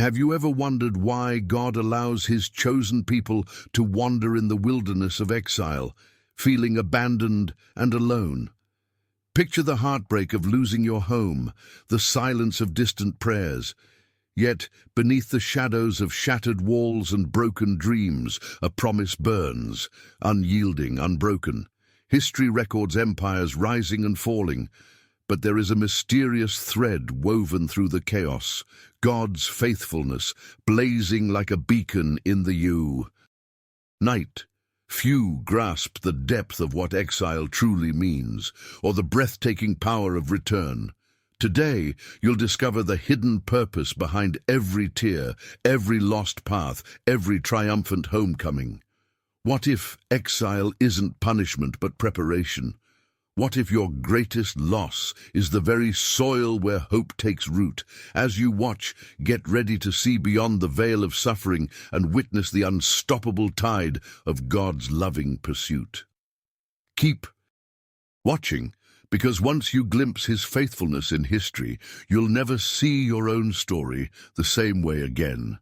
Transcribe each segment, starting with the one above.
Have you ever wondered why God allows his chosen people to wander in the wilderness of exile, feeling abandoned and alone? Picture the heartbreak of losing your home, the silence of distant prayers. Yet, beneath the shadows of shattered walls and broken dreams, a promise burns, unyielding, unbroken. History records empires rising and falling, but there is a mysterious thread woven through the chaos, God's faithfulness, blazing like a beacon in the night. Few grasp the depth of what exile truly means, or the breathtaking power of return. Today, you'll discover the hidden purpose behind every tear, every lost path, every triumphant homecoming. What if exile isn't punishment but preparation? What if your greatest loss is the very soil where hope takes root? As you watch, get ready to see beyond the veil of suffering and witness the unstoppable tide of God's loving pursuit. Keep watching, because once you glimpse his faithfulness in history, you'll never see your own story the same way again.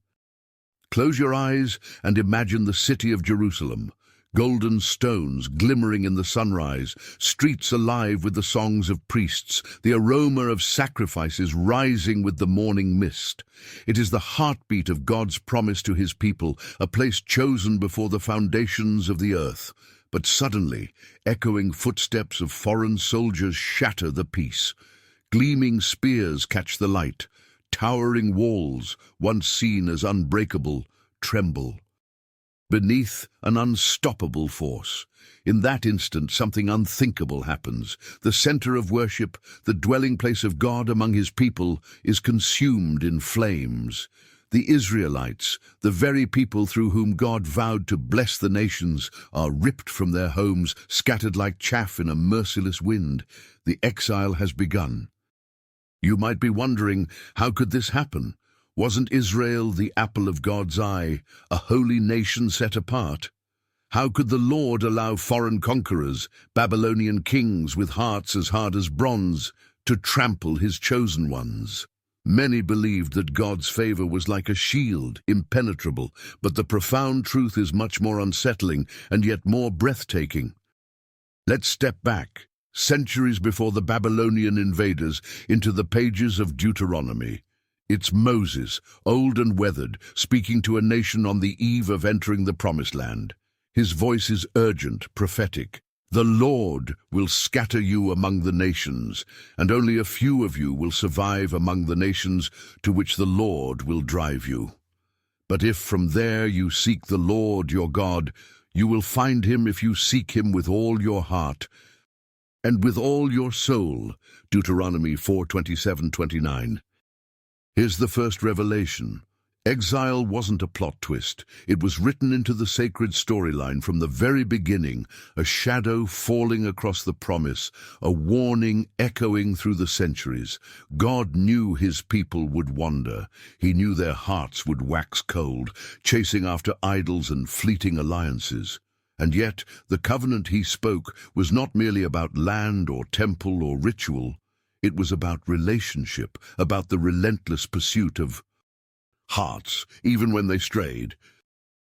Close your eyes and imagine the city of Jerusalem. Golden stones glimmering in the sunrise, streets alive with the songs of priests, the aroma of sacrifices rising with the morning mist. It is the heartbeat of God's promise to his people, a place chosen before the foundations of the earth. But suddenly, echoing footsteps of foreign soldiers shatter the peace. Gleaming spears catch the light. Towering walls, once seen as unbreakable, tremble beneath an unstoppable force. In that instant, something unthinkable happens. The center of worship, the dwelling place of God among his people, is consumed in flames. The Israelites, the very people through whom God vowed to bless the nations, are ripped from their homes, scattered like chaff in a merciless wind. The exile has begun. You might be wondering, how could this happen? Wasn't Israel the apple of God's eye, a holy nation set apart? How could the Lord allow foreign conquerors, Babylonian kings with hearts as hard as bronze, to trample his chosen ones? Many believed that God's favor was like a shield, impenetrable, but the profound truth is much more unsettling and yet more breathtaking. Let's step back, centuries before the Babylonian invaders, into the pages of Deuteronomy. It's Moses, old and weathered, speaking to a nation on the eve of entering the Promised Land. His voice is urgent, prophetic. The Lord will scatter you among the nations, and only a few of you will survive among the nations to which the Lord will drive you. But if from there you seek the Lord your God, you will find him if you seek him with all your heart and with all your soul. Deuteronomy 4:27-29. Here's the first revelation. Exile wasn't a plot twist. It was written into the sacred storyline from the very beginning, a shadow falling across the promise, a warning echoing through the centuries. God knew his people would wander. He knew their hearts would wax cold, chasing after idols and fleeting alliances. And yet, the covenant he spoke was not merely about land or temple or ritual. It was about relationship, about the relentless pursuit of hearts, even when they strayed.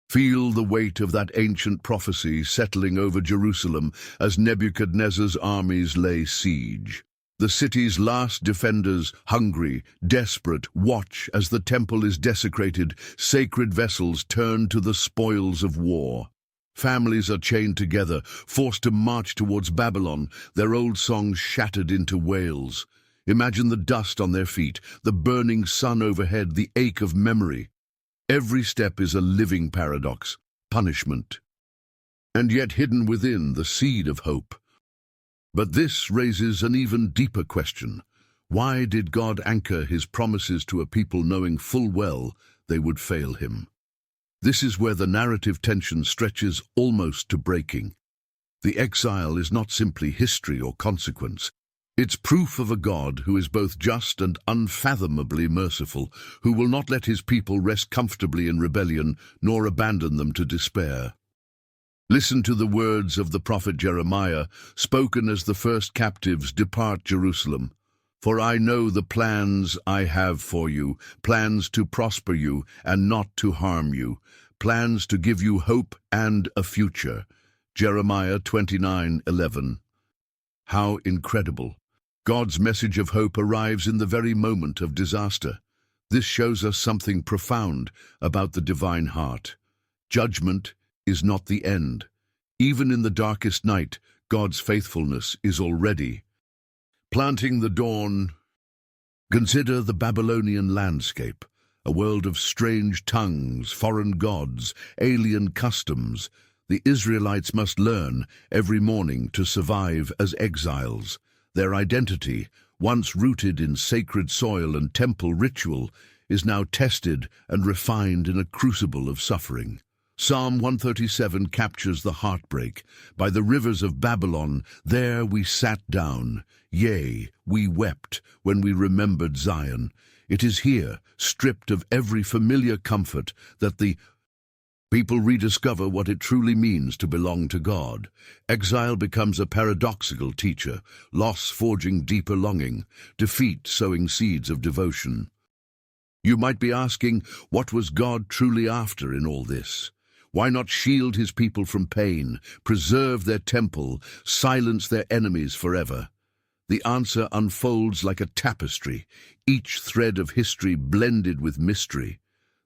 Feel the weight of that ancient prophecy settling over Jerusalem as Nebuchadnezzar's armies lay siege. The city's last defenders, hungry, desperate, watch as the temple is desecrated, sacred vessels turn to the spoils of war. Families are chained together, forced to march towards Babylon, their old songs shattered into wails. Imagine the dust on their feet, the burning sun overhead, the ache of memory. Every step is a living paradox, punishment, and yet hidden within the seed of hope. But this raises an even deeper question. Why did God anchor his promises to a people knowing full well they would fail him? This is where the narrative tension stretches almost to breaking. The exile is not simply history or consequence. It's proof of a God who is both just and unfathomably merciful, who will not let his people rest comfortably in rebellion, nor abandon them to despair. Listen to the words of the prophet Jeremiah, spoken as the first captives depart Jerusalem. For I know the plans I have for you, plans to prosper you and not to harm you, plans to give you hope and a future. Jeremiah 29:11. How incredible! God's message of hope arrives in the very moment of disaster. This shows us something profound about the divine heart. Judgment is not the end. Even in the darkest night, God's faithfulness is already planting the dawn. Consider the Babylonian landscape, a world of strange tongues, foreign gods, alien customs. The Israelites must learn every morning to survive as exiles. Their identity, once rooted in sacred soil and temple ritual, is now tested and refined in a crucible of suffering. Psalm 137 captures the heartbreak. By the rivers of Babylon, there we sat down. Yea, we wept when we remembered Zion. It is here, stripped of every familiar comfort, that the people rediscover what it truly means to belong to God. Exile becomes a paradoxical teacher, loss forging deeper longing, defeat sowing seeds of devotion. You might be asking, what was God truly after in all this? Why not shield his people from pain, preserve their temple, silence their enemies forever? The answer unfolds like a tapestry, each thread of history blended with mystery.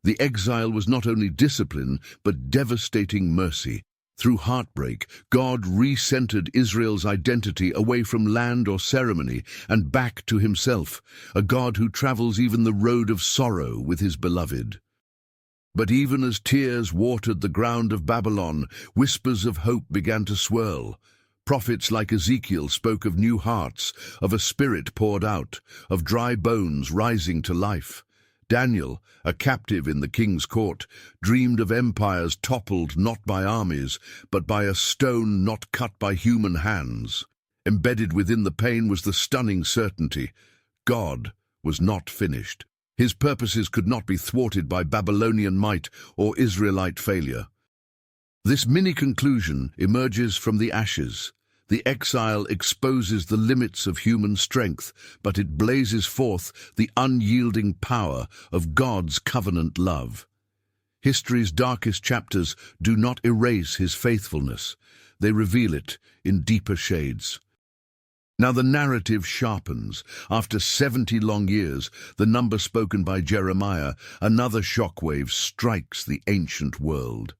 The exile was not only discipline, but devastating mercy. Through heartbreak, God recentered Israel's identity away from land or ceremony and back to himself, a God who travels even the road of sorrow with his beloved. But even as tears watered the ground of Babylon, whispers of hope began to swirl. Prophets like Ezekiel spoke of new hearts, of a spirit poured out, of dry bones rising to life. Daniel, a captive in the king's court, dreamed of empires toppled not by armies, but by a stone not cut by human hands. Embedded within the pain was the stunning certainty: God was not finished. His purposes could not be thwarted by Babylonian might or Israelite failure. This mini-conclusion emerges from the ashes. The exile exposes the limits of human strength, but it blazes forth the unyielding power of God's covenant love. History's darkest chapters do not erase his faithfulness. They reveal it in deeper shades. Now the narrative sharpens. After 70 long years, the number spoken by Jeremiah, another shockwave strikes the ancient world.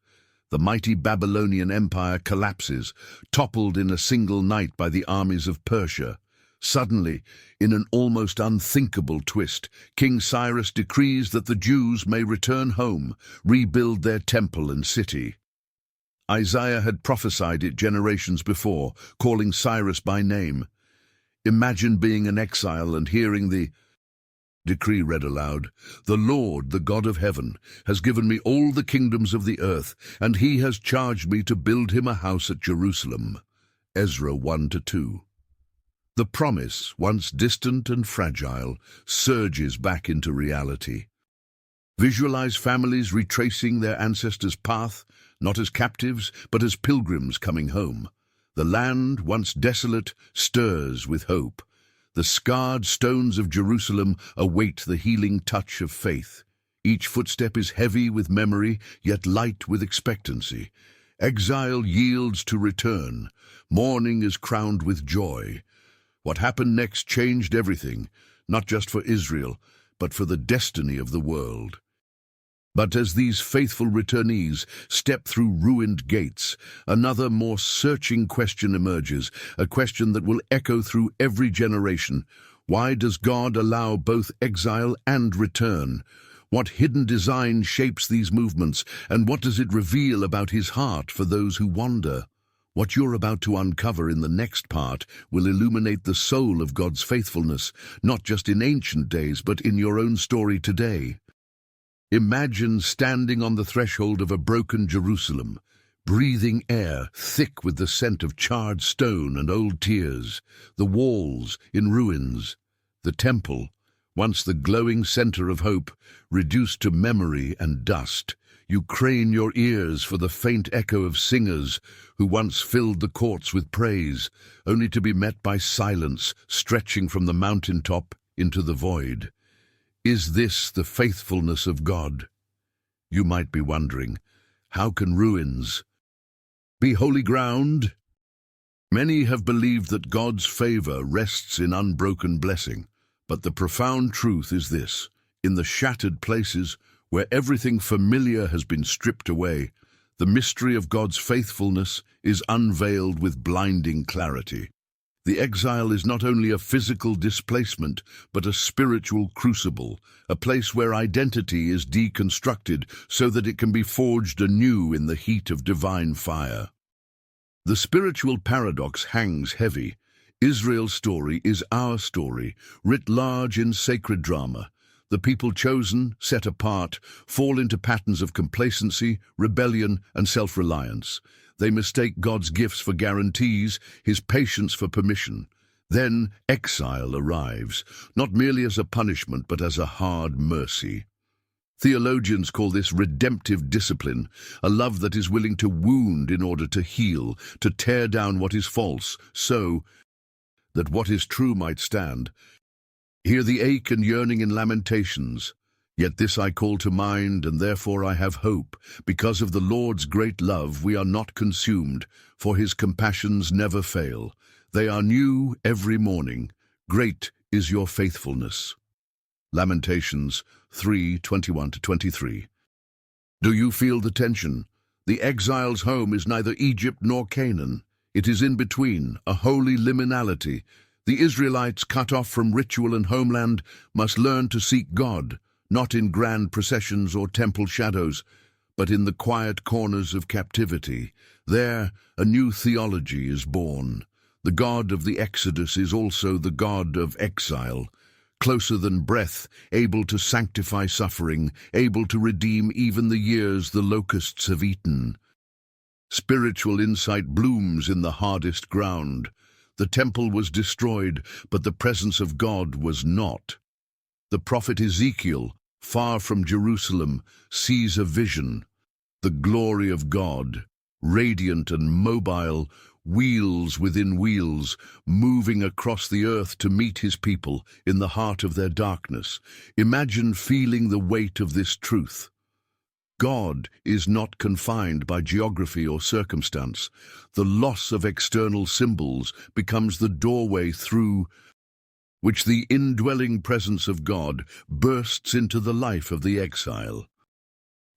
The mighty Babylonian Empire collapses, toppled in a single night by the armies of Persia. Suddenly, in an almost unthinkable twist, King Cyrus decrees that the Jews may return home, rebuild their temple and city. Isaiah had prophesied it generations before, calling Cyrus by name. Imagine being an exile and hearing the decree read aloud. The Lord, the God of heaven, has given me all the kingdoms of the earth, and he has charged me to build him a house at Jerusalem. Ezra 1-2. The promise, once distant and fragile, surges back into reality. Visualize families retracing their ancestors' path, not as captives, but as pilgrims coming home. The land, once desolate, stirs with hope. The scarred stones of Jerusalem await the healing touch of faith. Each footstep is heavy with memory, yet light with expectancy. Exile yields to return. Mourning is crowned with joy. What happened next changed everything, not just for Israel, but for the destiny of the world. But as these faithful returnees step through ruined gates, another more searching question emerges, a question that will echo through every generation. Why does God allow both exile and return? What hidden design shapes these movements, and what does it reveal about his heart for those who wander? What you're about to uncover in the next part will illuminate the soul of God's faithfulness, not just in ancient days, but in your own story today. Imagine standing on the threshold of a broken Jerusalem, breathing air thick with the scent of charred stone and old tears, the walls in ruins, the temple, Once the glowing center of hope, reduced to memory and dust, you crane your ears for the faint echo of singers who once filled the courts with praise, only to be met by silence stretching from the mountaintop into the void. Is this the faithfulness of God? You might be wondering, how can ruins be holy ground? Many have believed that God's favor rests in unbroken blessing, but the profound truth is this: in the shattered places, where everything familiar has been stripped away, the mystery of God's faithfulness is unveiled with blinding clarity. The exile is not only a physical displacement, but a spiritual crucible, a place where identity is deconstructed so that it can be forged anew in the heat of divine fire. The spiritual paradox hangs heavy. Israel's story is our story, writ large in sacred drama. The people chosen, set apart, fall into patterns of complacency, rebellion, and self-reliance. They mistake God's gifts for guarantees, his patience for permission. Then exile arrives, not merely as a punishment, but as a hard mercy. Theologians call this redemptive discipline, a love that is willing to wound in order to heal, to tear down what is false, so that what is true might stand. Hear the ache and yearning in Lamentations. Yet this I call to mind, and therefore I have hope. Because of the Lord's great love we are not consumed, for his compassions never fail. They are new every morning. Great is your faithfulness. Lamentations 3:21-23. Do you feel the tension? The exile's home is neither Egypt nor Canaan. It is in between, a holy liminality. The Israelites, cut off from ritual and homeland, must learn to seek God, not in grand processions or temple shadows, but in the quiet corners of captivity. There, a new theology is born. The God of the Exodus is also the God of exile, closer than breath, able to sanctify suffering, able to redeem even the years the locusts have eaten. Spiritual insight blooms in the hardest ground. The temple was destroyed, but the presence of God was not. The prophet Ezekiel, far from Jerusalem, sees a vision. The glory of God, radiant and mobile, wheels within wheels, moving across the earth to meet his people in the heart of their darkness. Imagine feeling the weight of this truth. God is not confined by geography or circumstance. The loss of external symbols becomes the doorway through which the indwelling presence of God bursts into the life of the exile.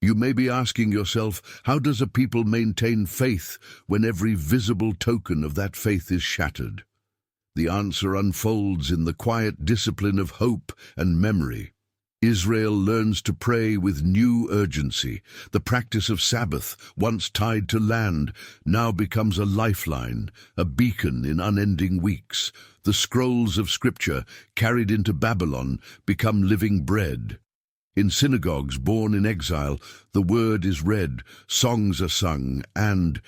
You may be asking yourself, how does a people maintain faith when every visible token of that faith is shattered? The answer unfolds in the quiet discipline of hope and memory. Israel learns to pray with new urgency. The practice of Sabbath, once tied to land, now becomes a lifeline, a beacon in unending weeks. The scrolls of Scripture, carried into Babylon, become living bread. In synagogues born in exile, the word is read, songs are sung, and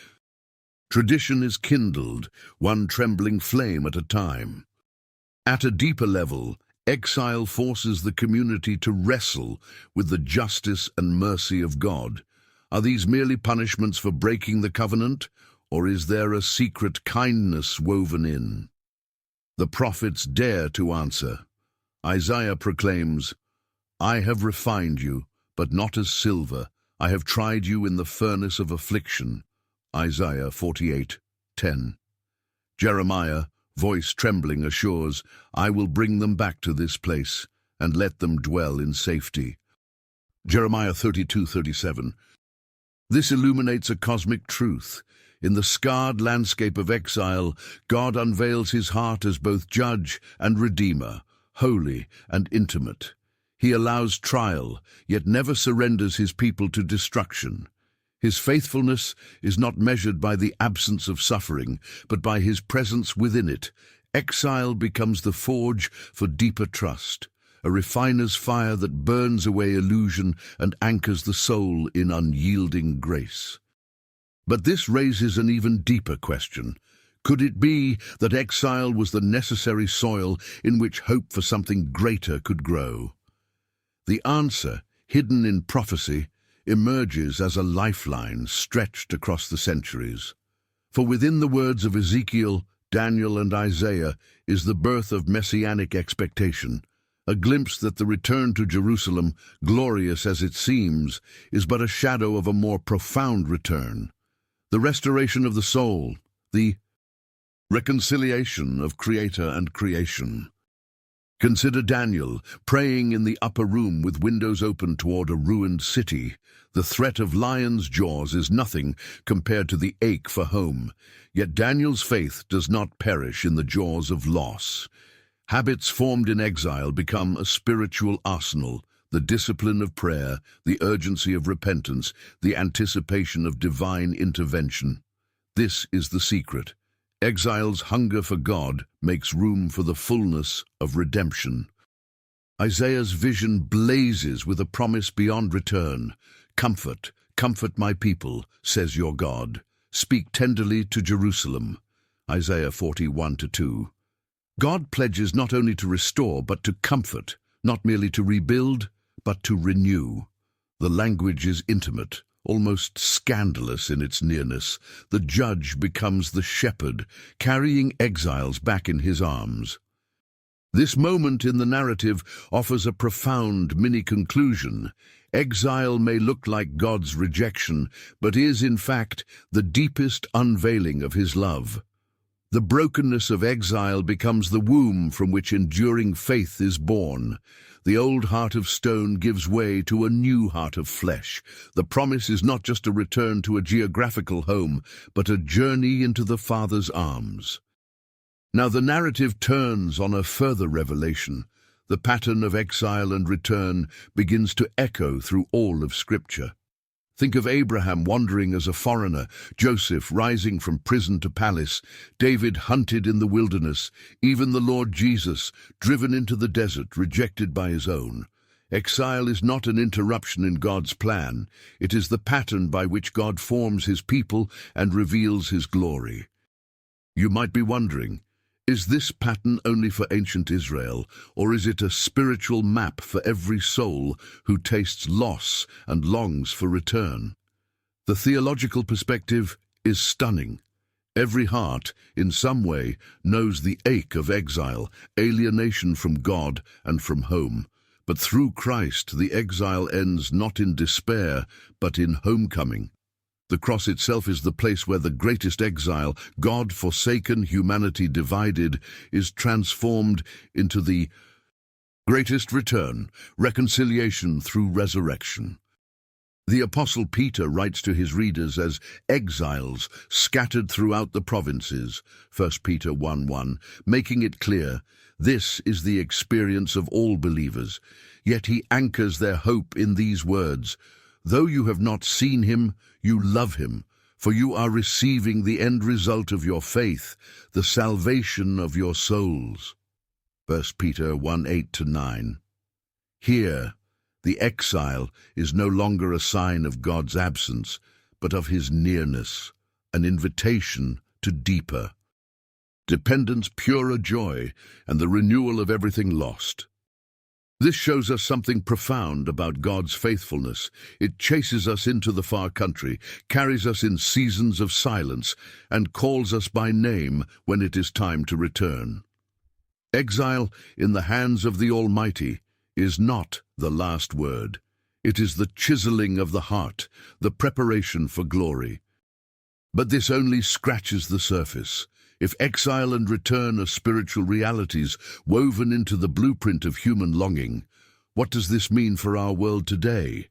tradition is kindled, one trembling flame at a time. At a deeper level, exile forces the community to wrestle with the justice and mercy of God. Are these merely punishments for breaking the covenant, or is there a secret kindness woven in? The prophets dare to answer. Isaiah proclaims, I have refined you, but not as silver. I have tried you in the furnace of affliction. Isaiah 48:10. Jeremiah, voice trembling, assures, I will bring them back to this place and let them dwell in safety. Jeremiah 32:37. This illuminates a cosmic truth. In the scarred landscape of exile, God unveils his heart as both judge and redeemer, holy and intimate. He allows trial, yet never surrenders his people to destruction. His faithfulness is not measured by the absence of suffering, but by his presence within it. Exile becomes the forge for deeper trust, a refiner's fire that burns away illusion and anchors the soul in unyielding grace. But this raises an even deeper question. Could it be that exile was the necessary soil in which hope for something greater could grow? The answer, hidden in prophecy, emerges as a lifeline stretched across the centuries. For within the words of Ezekiel, Daniel, and Isaiah is the birth of messianic expectation, a glimpse that the return to Jerusalem, glorious as it seems, is but a shadow of a more profound return. The restoration of the soul, the reconciliation of Creator and creation. Consider Daniel, praying in the upper room with windows open toward a ruined city. The threat of lions' jaws is nothing compared to the ache for home, yet Daniel's faith does not perish in the jaws of loss. Habits formed in exile become a spiritual arsenal, the discipline of prayer, the urgency of repentance, the anticipation of divine intervention. This is the secret. Exile's hunger for God makes room for the fullness of redemption. Isaiah's vision blazes with a promise beyond return. Comfort, comfort my people, says your God. Speak tenderly to Jerusalem. Isaiah 41:2. God pledges not only to restore but to comfort, not merely to rebuild, but to renew. The language is intimate, almost scandalous in its nearness. The judge becomes the shepherd, carrying exiles back in his arms. This moment in the narrative offers a profound mini-conclusion. Exile may look like God's rejection, but is, in fact, the deepest unveiling of his love. The brokenness of exile becomes the womb from which enduring faith is born. The old heart of stone gives way to a new heart of flesh. The promise is not just a return to a geographical home, but a journey into the Father's arms. Now the narrative turns on a further revelation. The pattern of exile and return begins to echo through all of Scripture. Think of Abraham wandering as a foreigner, Joseph rising from prison to palace, David hunted in the wilderness, even the Lord Jesus driven into the desert, rejected by his own. Exile is not an interruption in God's plan. It is the pattern by which God forms his people and reveals his glory. You might be wondering, is this pattern only for ancient Israel, or is it a spiritual map for every soul who tastes loss and longs for return? The theological perspective is stunning. Every heart, in some way, knows the ache of exile, alienation from God and from home. But through Christ, the exile ends not in despair, but in homecoming. The cross itself is the place where the greatest exile, God forsaken, humanity divided, is transformed into the greatest return, reconciliation through resurrection. The Apostle Peter writes to his readers as exiles scattered throughout the provinces, 1 Peter 1:1, making it clear, this is the experience of all believers. Yet he anchors their hope in these words, though you have not seen him, you love him, for you are receiving the end result of your faith, the salvation of your souls. 1 Peter 1:8-9. Here, the exile is no longer a sign of God's absence, but of his nearness, an invitation to deeper dependence, purer joy, and the renewal of everything lost. This shows us something profound about God's faithfulness. It chases us into the far country, carries us in seasons of silence, and calls us by name when it is time to return. Exile in the hands of the Almighty is not the last word. It is the chiseling of the heart, the preparation for glory. But this only scratches the surface. If exile and return are spiritual realities woven into the blueprint of human longing, what does this mean for our world today?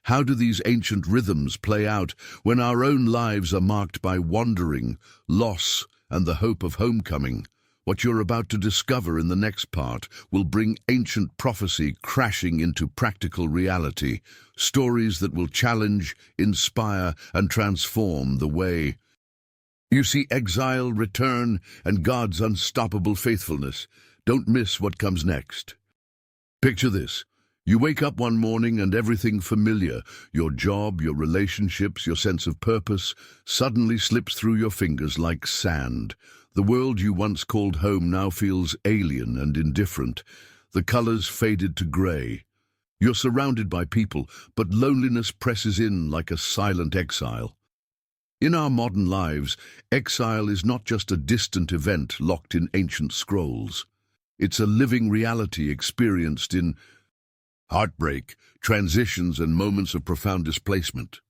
How do these ancient rhythms play out when our own lives are marked by wandering, loss, and the hope of homecoming? What you're about to discover in the next part will bring ancient prophecy crashing into practical reality, stories that will challenge, inspire, and transform the way you see exile, return, and God's unstoppable faithfulness. Don't miss what comes next. Picture this. You wake up one morning and everything familiar, your job, your relationships, your sense of purpose, suddenly slips through your fingers like sand. The world you once called home now feels alien and indifferent. The colors faded to gray. You're surrounded by people, but loneliness presses in like a silent exile. In our modern lives, exile is not just a distant event locked in ancient scrolls. It's a living reality experienced in heartbreak, transitions, and moments of profound displacement.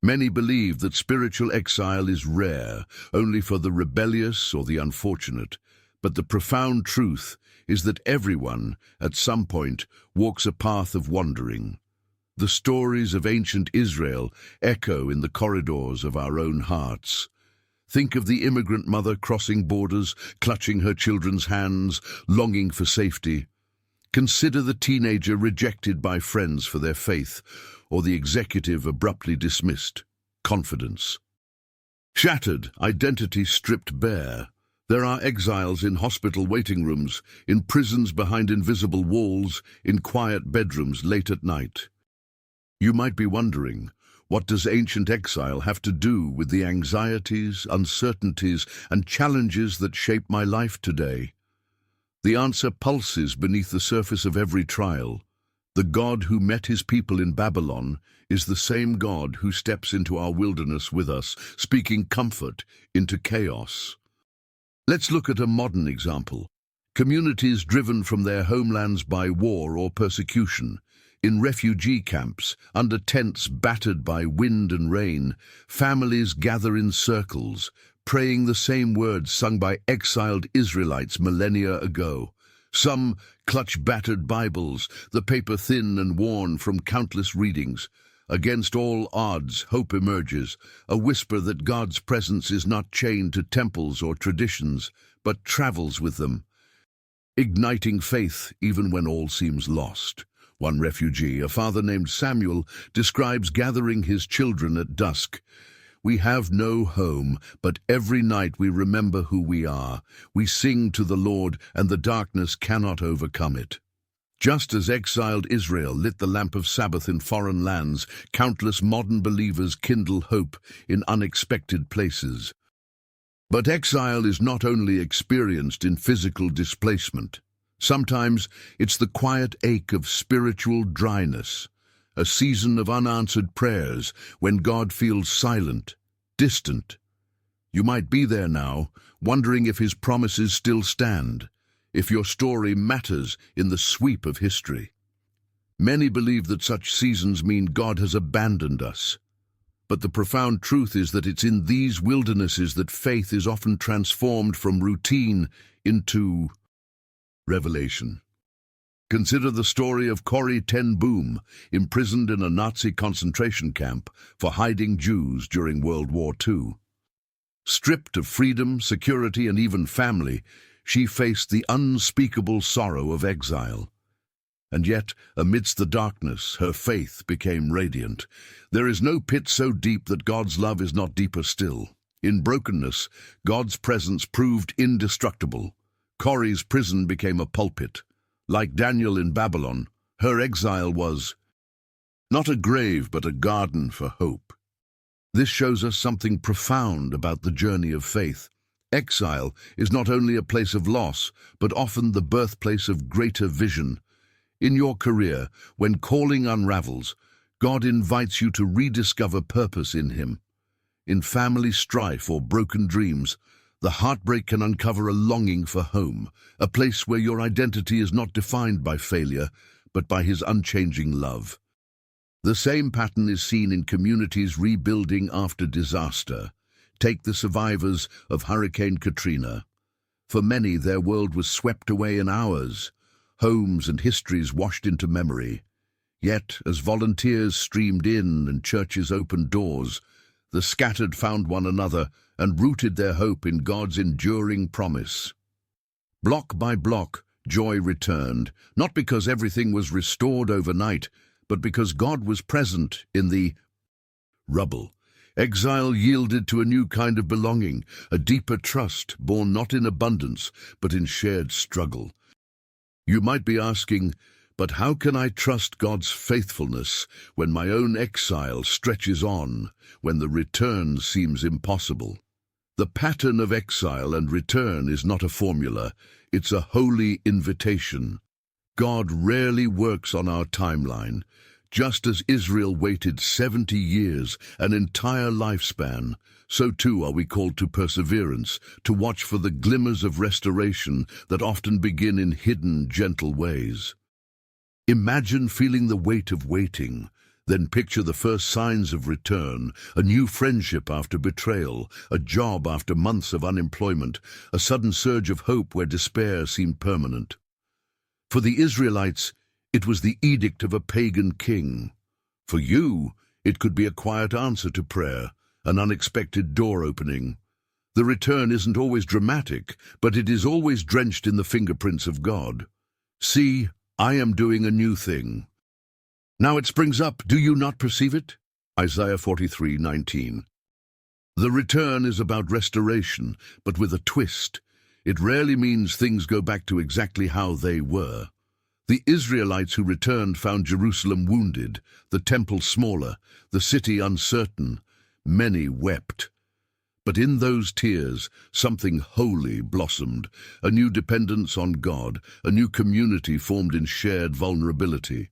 Many believe that spiritual exile is rare, only for the rebellious or the unfortunate, but the profound truth is that everyone, at some point, walks a path of wandering. The stories of ancient Israel echo in the corridors of our own hearts. Think of the immigrant mother crossing borders, clutching her children's hands, longing for safety. Consider the teenager rejected by friends for their faith, or the executive abruptly dismissed. Confidence shattered, identity stripped bare. There are exiles in hospital waiting rooms, in prisons behind invisible walls, in quiet bedrooms late at night. You might be wondering, what does ancient exile have to do with the anxieties, uncertainties, and challenges that shape my life today? The answer pulses beneath the surface of every trial. The God who met his people in Babylon is the same God who steps into our wilderness with us, speaking comfort into chaos. Let's look at a modern example. Communities driven from their homelands by war or persecution, in refugee camps, under tents battered by wind and rain, families gather in circles, praying the same words sung by exiled Israelites millennia ago. Some clutch battered Bibles, the paper thin and worn from countless readings. Against all odds, hope emerges, a whisper that God's presence is not chained to temples or traditions, but travels with them, igniting faith even when all seems lost. One refugee, a father named Samuel, describes gathering his children at dusk. We have no home, but every night we remember who we are. We sing to the Lord, and the darkness cannot overcome it. Just as exiled Israel lit the lamp of Sabbath in foreign lands, countless modern believers kindle hope in unexpected places. But exile is not only experienced in physical displacement. Sometimes it's the quiet ache of spiritual dryness, a season of unanswered prayers when God feels silent, distant. You might be there now, wondering if his promises still stand, if your story matters in the sweep of history. Many believe that such seasons mean God has abandoned us. But the profound truth is that it's in these wildernesses that faith is often transformed from routine into revelation. Consider the story of Corrie ten Boom, imprisoned in a Nazi concentration camp for hiding Jews during World War II. Stripped of freedom, security, and even family, she faced the unspeakable sorrow of exile. And yet, amidst the darkness, her faith became radiant. There is no pit so deep that God's love is not deeper still. In brokenness, God's presence proved indestructible. Corrie's prison became a pulpit. Like Daniel in Babylon, her exile was not a grave but a garden for hope. This shows us something profound about the journey of faith. Exile is not only a place of loss, but often the birthplace of greater vision. In your career, when calling unravels, God invites you to rediscover purpose in him. In family strife or broken dreams, the heartbreak can uncover a longing for home, a place where your identity is not defined by failure, but by his unchanging love. The same pattern is seen in communities rebuilding after disaster. Take the survivors of Hurricane Katrina. For many, their world was swept away in hours, homes and histories washed into memory. Yet, as volunteers streamed in and churches opened doors, the scattered found one another and rooted their hope in God's enduring promise. Block by block, joy returned, not because everything was restored overnight, but because God was present in the rubble. Exile yielded to a new kind of belonging, a deeper trust, born not in abundance, but in shared struggle. You might be asking, But how can I trust God's faithfulness when my own exile stretches on, when the return seems impossible? The pattern of exile and return is not a formula, it's a holy invitation. God rarely works on our timeline. Just as Israel waited 70 years, an entire lifespan, so too are we called to perseverance, to watch for the glimmers of restoration that often begin in hidden, gentle ways. Imagine feeling the weight of waiting, then picture the first signs of return, a new friendship after betrayal, a job after months of unemployment, a sudden surge of hope where despair seemed permanent. For the Israelites, it was the edict of a pagan king. For you, it could be a quiet answer to prayer, an unexpected door opening. The return isn't always dramatic, but it is always drenched in the fingerprints of God. See, I am doing a new thing. Now it springs up, do you not perceive it? Isaiah 43:19. The return is about restoration, but with a twist. It rarely means things go back to exactly how they were. The Israelites who returned found Jerusalem wounded, the temple smaller, the city uncertain. Many wept. But in those tears, something holy blossomed, a new dependence on God, a new community formed in shared vulnerability.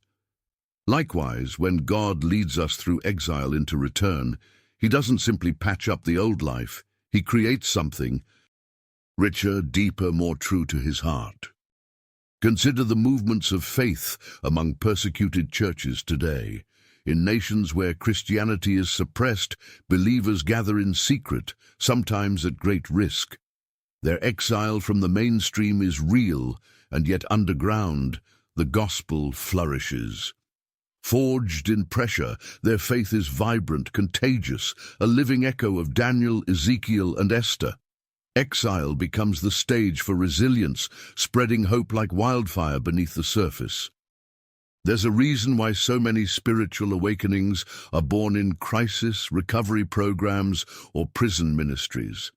Likewise, when God leads us through exile into return, He doesn't simply patch up the old life, He creates something richer, deeper, more true to His heart. Consider the movements of faith among persecuted churches today. In nations where Christianity is suppressed, believers gather in secret, sometimes at great risk. Their exile from the mainstream is real, and yet underground, the gospel flourishes. Forged in pressure, their faith is vibrant, contagious, a living echo of Daniel, Ezekiel, and Esther. Exile becomes the stage for resilience, spreading hope like wildfire beneath the surface. There's a reason why so many spiritual awakenings are born in crisis, recovery programs, or prison ministries.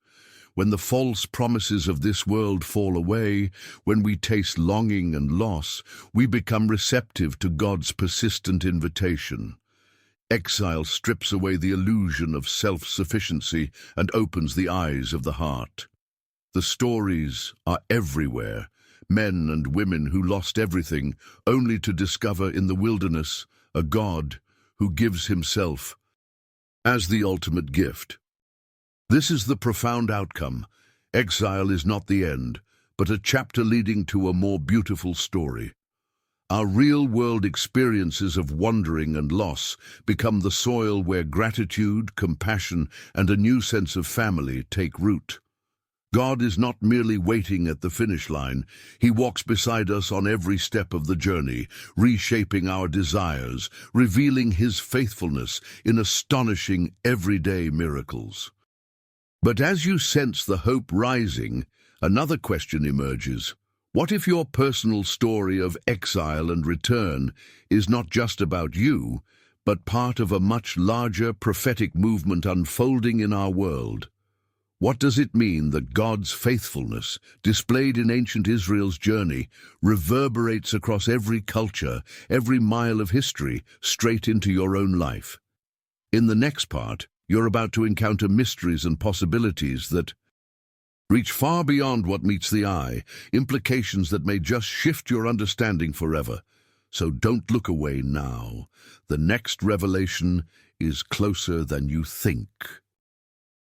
When the false promises of this world fall away, when we taste longing and loss, we become receptive to God's persistent invitation. Exile strips away the illusion of self-sufficiency and opens the eyes of the heart. The stories are everywhere. Men and women who lost everything, only to discover in the wilderness a God who gives Himself as the ultimate gift. This is the profound outcome. Exile is not the end, but a chapter leading to a more beautiful story. Our real-world experiences of wandering and loss become the soil where gratitude, compassion, and a new sense of family take root. God is not merely waiting at the finish line. He walks beside us on every step of the journey, reshaping our desires, revealing His faithfulness in astonishing everyday miracles. But as you sense the hope rising, another question emerges. What if your personal story of exile and return is not just about you, but part of a much larger prophetic movement unfolding in our world? What does it mean that God's faithfulness, displayed in ancient Israel's journey, reverberates across every culture, every mile of history, straight into your own life? In the next part, you're about to encounter mysteries and possibilities that reach far beyond what meets the eye, implications that may just shift your understanding forever. So don't look away now. The next revelation is closer than you think.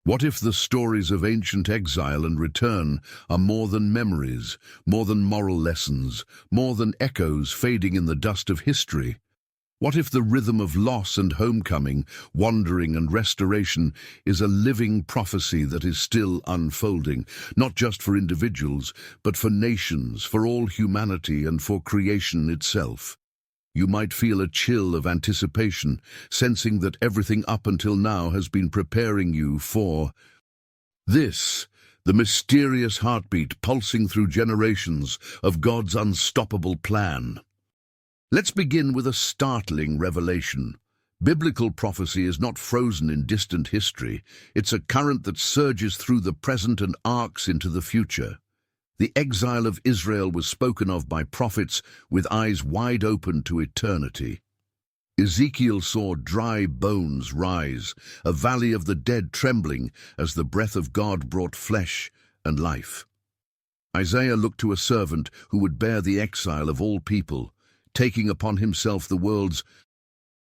What if the stories of ancient exile and return are more than memories, more than moral lessons, more than echoes fading in the dust of history? What if the rhythm of loss and homecoming, wandering and restoration is a living prophecy that is still unfolding, not just for individuals, but for nations, for all humanity, and for creation itself? You might feel a chill of anticipation, sensing that everything up until now has been preparing you for this, the mysterious heartbeat pulsing through generations of God's unstoppable plan. Let's begin with a startling revelation. Biblical prophecy is not frozen in distant history. It's a current that surges through the present and arcs into the future. The exile of Israel was spoken of by prophets with eyes wide open to eternity. Ezekiel saw dry bones rise, a valley of the dead trembling as the breath of God brought flesh and life. Isaiah looked to a servant who would bear the exile of all people, taking upon himself the world's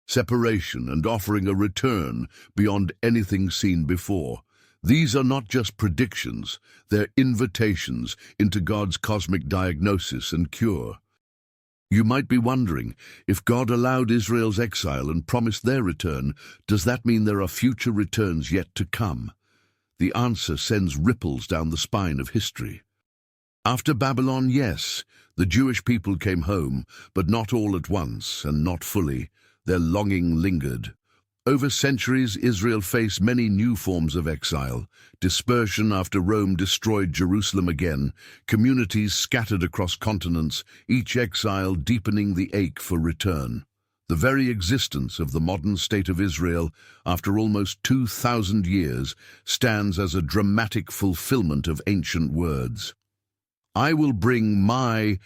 separation and offering a return beyond anything seen before. These are not just predictions, they're invitations into God's cosmic diagnosis and cure. You might be wondering, if God allowed Israel's exile and promised their return, does that mean there are future returns yet to come? The answer sends ripples down the spine of history. After Babylon, yes, the Jewish people came home, but not all at once and not fully. Their longing lingered. Over centuries, Israel faced many new forms of exile. Dispersion after Rome destroyed Jerusalem again, communities scattered across continents, each exile deepening the ache for return. The very existence of the modern state of Israel, after almost 2,000 years, stands as a dramatic fulfillment of ancient words. I will bring my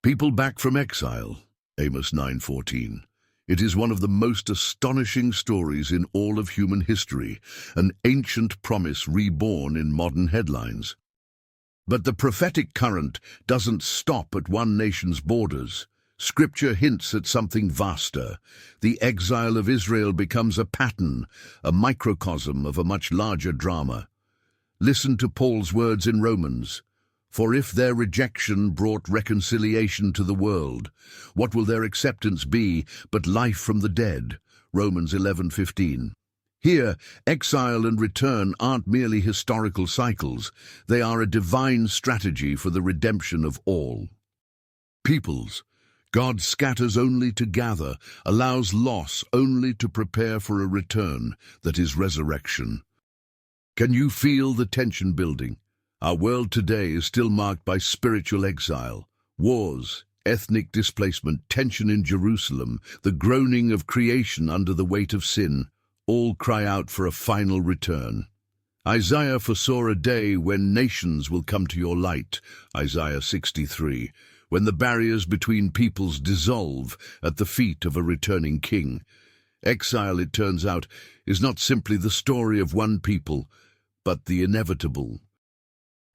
people back from exile, Amos 9:14. It is one of the most astonishing stories in all of human history, an ancient promise reborn in modern headlines. But the prophetic current doesn't stop at one nation's borders. Scripture hints at something vaster. The exile of Israel becomes a pattern, a microcosm of a much larger drama. Listen to Paul's words in Romans. For if their rejection brought reconciliation to the world, what will their acceptance be but life from the dead? Romans 11:15. Here, exile and return aren't merely historical cycles. They are a divine strategy for the redemption of all peoples. God scatters only to gather, allows loss only to prepare for a return that is resurrection. Can you feel the tension building? Our world today is still marked by spiritual exile, wars, ethnic displacement, tension in Jerusalem, the groaning of creation under the weight of sin. All cry out for a final return. Isaiah foresaw a day when nations will come to your light, Isaiah 63, when the barriers between peoples dissolve at the feet of a returning king. Exile, it turns out, is not simply the story of one people, but the inevitable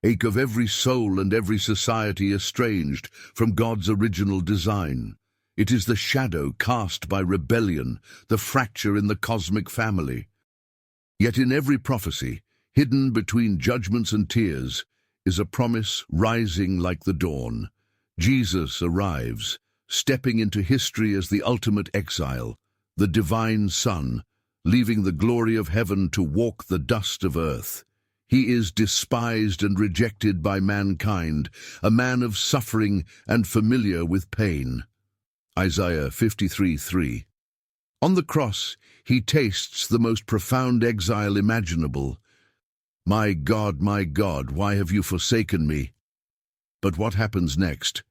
ache of every soul and every society estranged from God's original design. It is the shadow cast by rebellion, the fracture in the cosmic family. Yet in every prophecy, hidden between judgments and tears, is a promise rising like the dawn. Jesus arrives, stepping into history as the ultimate exile, the divine Son, leaving the glory of heaven to walk the dust of earth. He is despised and rejected by mankind, a man of suffering and familiar with pain. Isaiah 53:3. On the cross, he tastes the most profound exile imaginable. My God, why have you forsaken me? But what happens next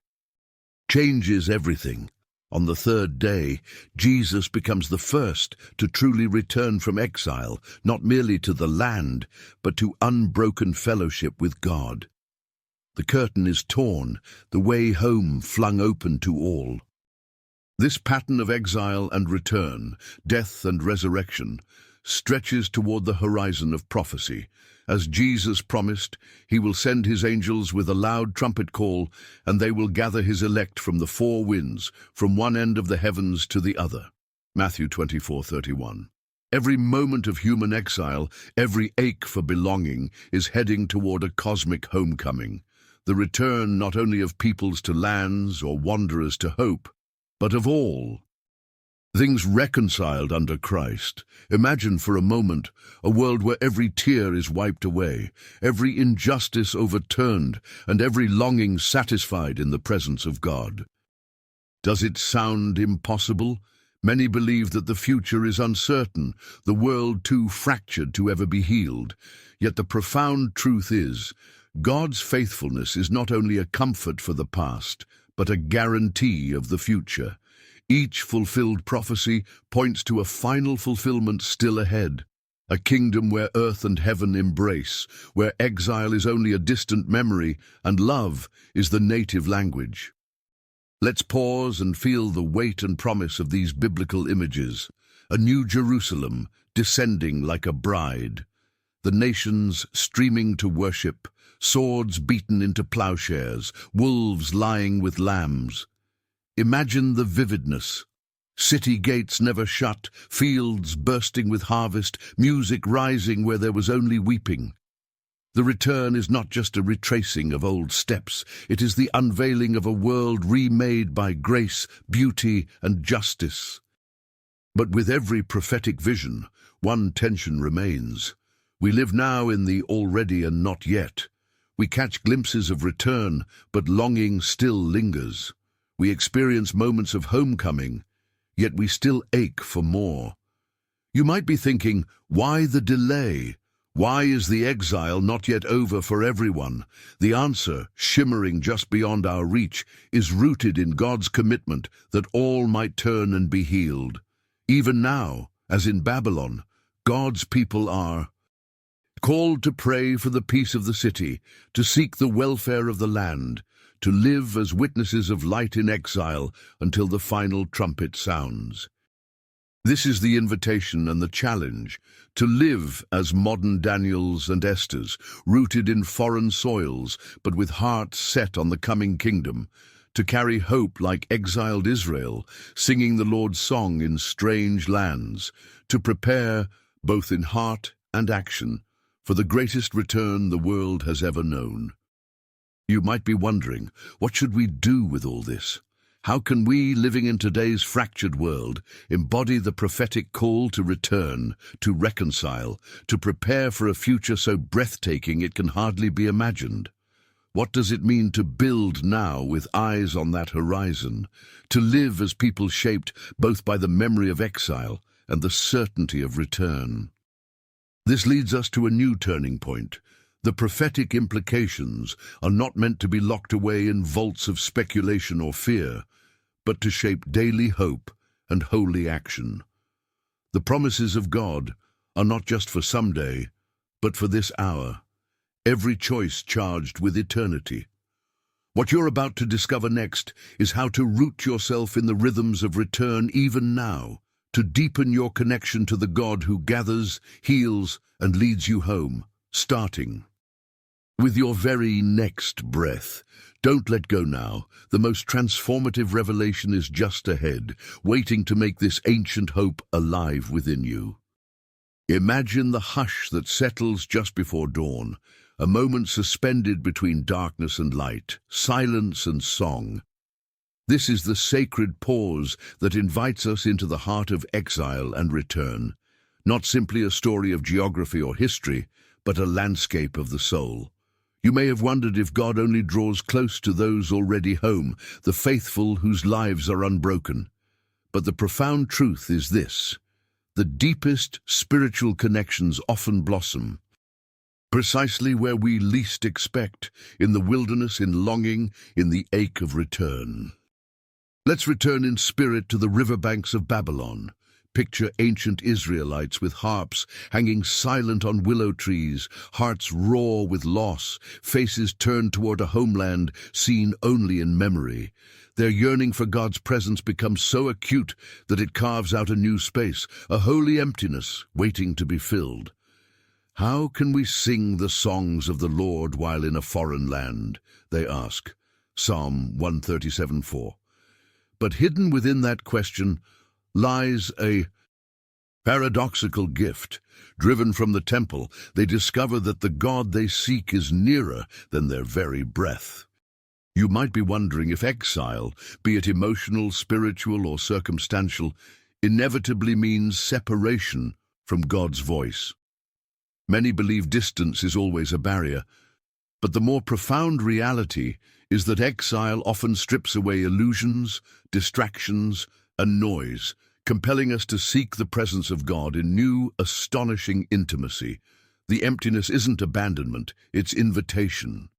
changes everything. On the third day, Jesus becomes the first to truly return from exile, not merely to the land, but to unbroken fellowship with God. The curtain is torn, the way home flung open to all. This pattern of exile and return, death and resurrection, stretches toward the horizon of prophecy. As Jesus promised, he will send his angels with a loud trumpet call, and they will gather his elect from the four winds, from one end of the heavens to the other. Matthew 24:31. Every moment of human exile, every ache for belonging, is heading toward a cosmic homecoming. The return not only of peoples to lands or wanderers to hope, but of all things reconciled under Christ. Imagine for a moment a world where every tear is wiped away, every injustice overturned, and every longing satisfied in the presence of God. Does it sound impossible? Many believe that the future is uncertain, the world too fractured to ever be healed. Yet the profound truth is, God's faithfulness is not only a comfort for the past, but a guarantee of the future. Each fulfilled prophecy points to a final fulfillment still ahead. a kingdom where earth and heaven embrace, where exile is only a distant memory and love is the native language. Let's pause and feel the weight and promise of these biblical images. A new Jerusalem descending like a bride, the nations streaming to worship, swords beaten into plowshares, wolves lying with lambs. Imagine the vividness. City gates never shut, fields bursting with harvest, music rising where there was only weeping. The return is not just a retracing of old steps, it is the unveiling of a world remade by grace, beauty, and justice. But with every prophetic vision, one tension remains. We live now in the already and not yet. We catch glimpses of return, but longing still lingers. We experience moments of homecoming, yet we still ache for more. You might be thinking, why the delay? Why is the exile not yet over for everyone? The answer, shimmering just beyond our reach, is rooted in God's commitment that all might turn and be healed. Even now, as in Babylon, God's people are called to pray for the peace of the city, to seek the welfare of the land, to live as witnesses of light in exile until the final trumpet sounds. This is the invitation and the challenge, to live as modern Daniels and Esthers, rooted in foreign soils, but with hearts set on the coming kingdom, to carry hope like exiled Israel, singing the Lord's song in strange lands, to prepare, both in heart and action, for the greatest return the world has ever known. You might be wondering, what should we do with all this? How can we, living in today's fractured world, embody the prophetic call to return, to reconcile, to prepare for a future so breathtaking it can hardly be imagined? What does it mean to build now with eyes on that horizon, to live as people shaped both by the memory of exile and the certainty of return? This leads us to a new turning point. The prophetic implications are not meant to be locked away in vaults of speculation or fear, but to shape daily hope and holy action. The promises of God are not just for someday, but for this hour, every choice charged with eternity. What you're about to discover next is how to root yourself in the rhythms of return even now, to deepen your connection to the God who gathers, heals, and leads you home, starting with your very next breath. Don't let go now. The most transformative revelation is just ahead, waiting to make this ancient hope alive within you. Imagine the hush that settles just before dawn, a moment suspended between darkness and light, silence and song. This is the sacred pause that invites us into the heart of exile and return, not simply a story of geography or history, but a landscape of the soul. You may have wondered if God only draws close to those already home, the faithful whose lives are unbroken. But the profound truth is this: the deepest spiritual connections often blossom precisely where we least expect, in the wilderness, in longing, in the ache of return. Let's return in spirit to the riverbanks of Babylon. Picture ancient Israelites with harps hanging silent on willow trees, hearts raw with loss, faces turned toward a homeland seen only in memory. Their yearning for God's presence becomes so acute that it carves out a new space, a holy emptiness waiting to be filled. How can we sing the songs of the Lord while in a foreign land? They ask. Psalm 137:4. But hidden within that question lies a paradoxical gift. Driven from the temple, they discover that the God they seek is nearer than their very breath. You might be wondering if exile, be it emotional, spiritual, or circumstantial, inevitably means separation from God's voice. Many believe distance is always a barrier, but the more profound reality is that exile often strips away illusions, distractions, and noise, compelling us to seek the presence of God in new, astonishing intimacy. The emptiness isn't abandonment, it's invitation.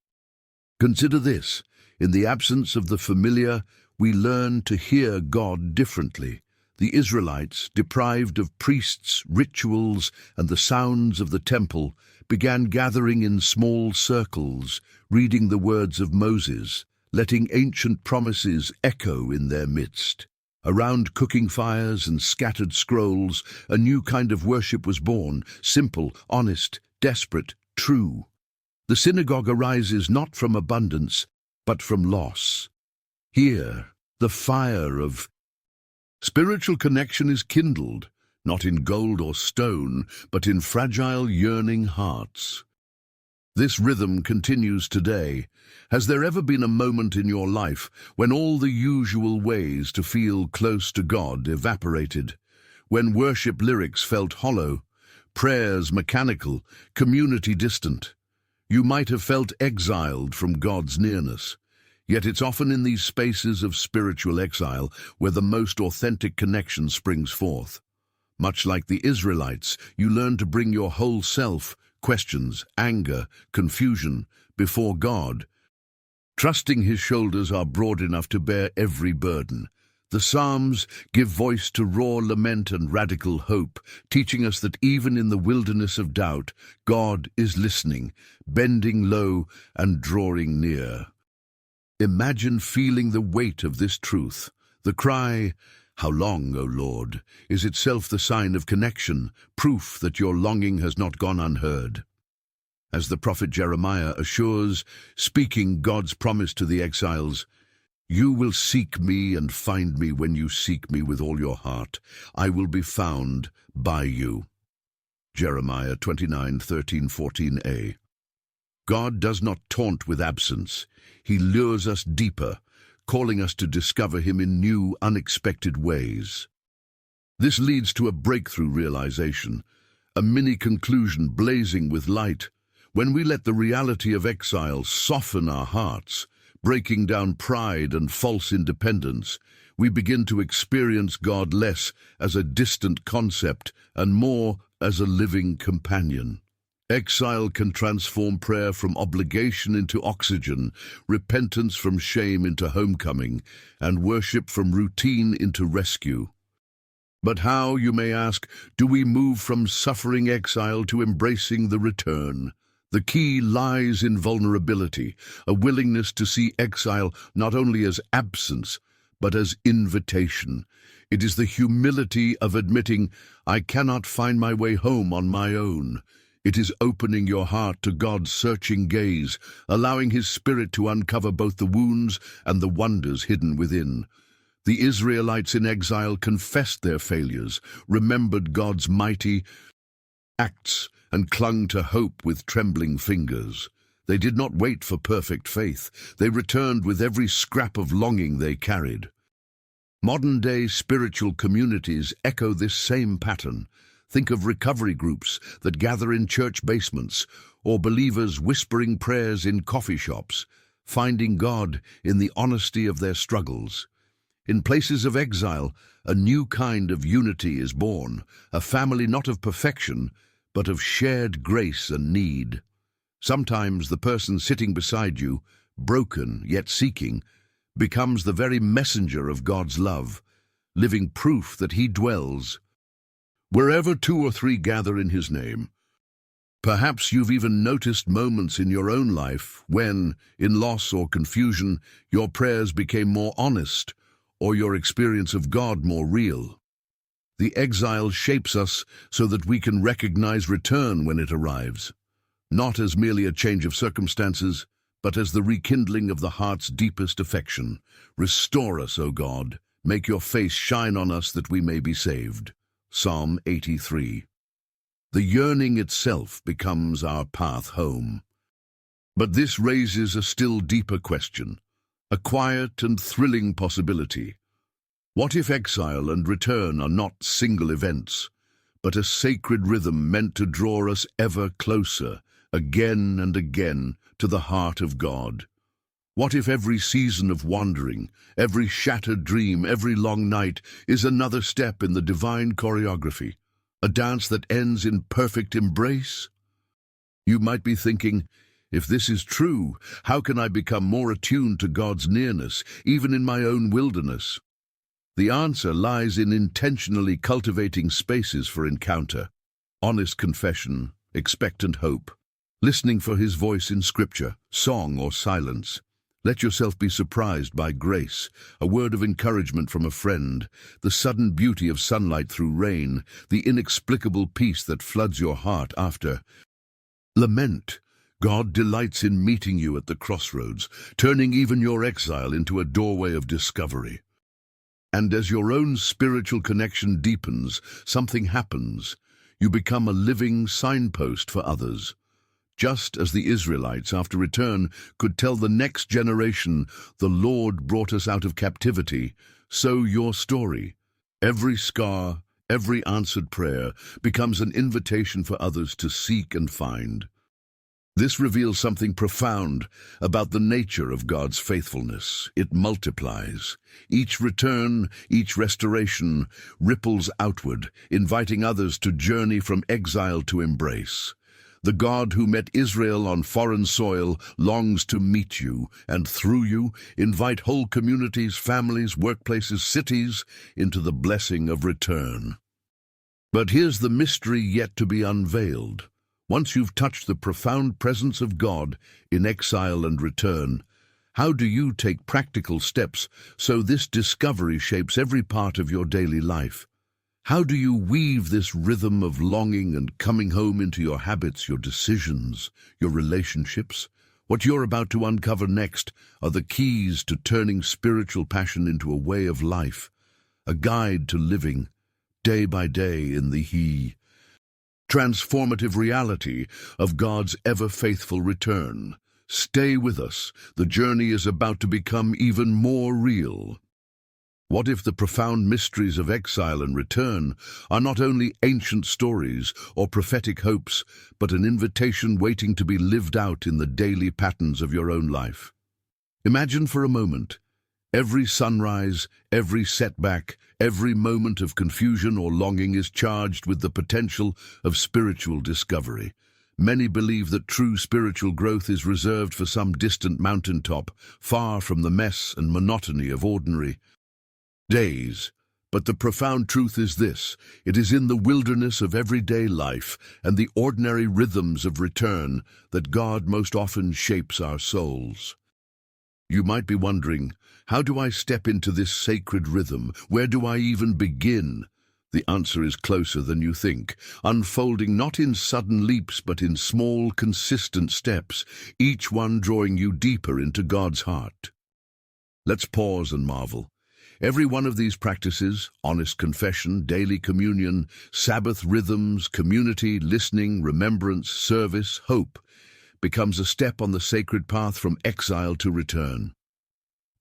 Consider this: in the absence of the familiar, we learn to hear God differently. The Israelites, deprived of priests, rituals, and the sounds of the temple, began gathering in small circles, reading the words of Moses, letting ancient promises echo in their midst. Around cooking fires and scattered scrolls, a new kind of worship was born, simple, honest, desperate, true. The synagogue arises not from abundance, but from loss. Here, the fire of spiritual connection is kindled, not in gold or stone, but in fragile, yearning hearts. This rhythm continues today. Has there ever been a moment in your life when all the usual ways to feel close to God evaporated? When worship lyrics felt hollow, prayers mechanical, community distant? You might have felt exiled from God's nearness. Yet it's often in these spaces of spiritual exile where the most authentic connection springs forth. Much like the Israelites, you learn to bring your whole self, questions, anger, confusion, before God. Trusting His shoulders are broad enough to bear every burden. The Psalms give voice to raw lament and radical hope, teaching us that even in the wilderness of doubt, God is listening, bending low and drawing near. Imagine feeling the weight of this truth. The cry, "How long, O Lord?" is itself the sign of connection, proof that your longing has not gone unheard. As the prophet Jeremiah assures, speaking God's promise to the exiles, "You will seek me and find me when you seek me with all your heart. I will be found by you." Jeremiah 29:13-14a. God does not taunt with absence. He lures us deeper, calling us to discover Him in new, unexpected ways. This leads to a breakthrough realization, a mini-conclusion blazing with light. When we let the reality of exile soften our hearts, breaking down pride and false independence, we begin to experience God less as a distant concept and more as a living companion. Exile can transform prayer from obligation into oxygen, repentance from shame into homecoming, and worship from routine into rescue. But how, you may ask, do we move from suffering exile to embracing the return? The key lies in vulnerability, a willingness to see exile not only as absence, but as invitation. It is the humility of admitting, "I cannot find my way home on my own." It is opening your heart to God's searching gaze, allowing His Spirit to uncover both the wounds and the wonders hidden within. The Israelites in exile confessed their failures, remembered God's mighty acts, and clung to hope with trembling fingers. They did not wait for perfect faith. They returned with every scrap of longing they carried. Modern-day spiritual communities echo this same pattern. Think of recovery groups that gather in church basements, or believers whispering prayers in coffee shops, finding God in the honesty of their struggles. In places of exile, a new kind of unity is born, a family not of perfection, but of shared grace and need. Sometimes the person sitting beside you, broken yet seeking, becomes the very messenger of God's love, living proof that He dwells wherever two or three gather in His name. Perhaps you've even noticed moments in your own life when, in loss or confusion, your prayers became more honest, or your experience of God more real. The exile shapes us so that we can recognize return when it arrives, not as merely a change of circumstances, but as the rekindling of the heart's deepest affection. Restore us, O God. Make your face shine on us that we may be saved. Psalm 83. The yearning itself becomes our path home. But this raises a still deeper question, a quiet and thrilling possibility. What if exile and return are not single events, but a sacred rhythm meant to draw us ever closer, again and again, to the heart of God? What if every season of wandering, every shattered dream, every long night is another step in the divine choreography, a dance that ends in perfect embrace? You might be thinking, if this is true, how can I become more attuned to God's nearness, even in my own wilderness? The answer lies in intentionally cultivating spaces for encounter, honest confession, expectant hope, listening for his voice in scripture, song or silence. Let yourself be surprised by grace, a word of encouragement from a friend, the sudden beauty of sunlight through rain, the inexplicable peace that floods your heart after. Lament. God delights in meeting you at the crossroads, turning even your exile into a doorway of discovery. And as your own spiritual connection deepens, something happens. You become a living signpost for others. Just as the Israelites, after return, could tell the next generation, "The Lord brought us out of captivity," so your story, every scar, every answered prayer, becomes an invitation for others to seek and find. This reveals something profound about the nature of God's faithfulness. It multiplies. Each return, each restoration, ripples outward, inviting others to journey from exile to embrace. The God who met Israel on foreign soil longs to meet you, and through you, invite whole communities, families, workplaces, cities into the blessing of return. But here's the mystery yet to be unveiled. Once you've touched the profound presence of God in exile and return, how do you take practical steps so this discovery shapes every part of your daily life? How do you weave this rhythm of longing and coming home into your habits, your decisions, your relationships? What you're about to uncover next are the keys to turning spiritual passion into a way of life, a guide to living day by day in the transformative reality of God's ever-faithful return. Stay with us. The journey is about to become even more real. What if the profound mysteries of exile and return are not only ancient stories or prophetic hopes, but an invitation waiting to be lived out in the daily patterns of your own life? Imagine for a moment, every sunrise, every setback, every moment of confusion or longing is charged with the potential of spiritual discovery. Many believe that true spiritual growth is reserved for some distant mountaintop, far from the mess and monotony of ordinary days. But the profound truth is this: it is in the wilderness of everyday life and the ordinary rhythms of return that God most often shapes our souls. You might be wondering, how do I step into this sacred rhythm? Where do I even begin? The answer is closer than you think, unfolding not in sudden leaps but in small, consistent steps, each one drawing you deeper into God's heart. Let's pause and marvel. Every one of these practices, honest confession, daily communion, Sabbath rhythms, community, listening, remembrance, service, hope, becomes a step on the sacred path from exile to return.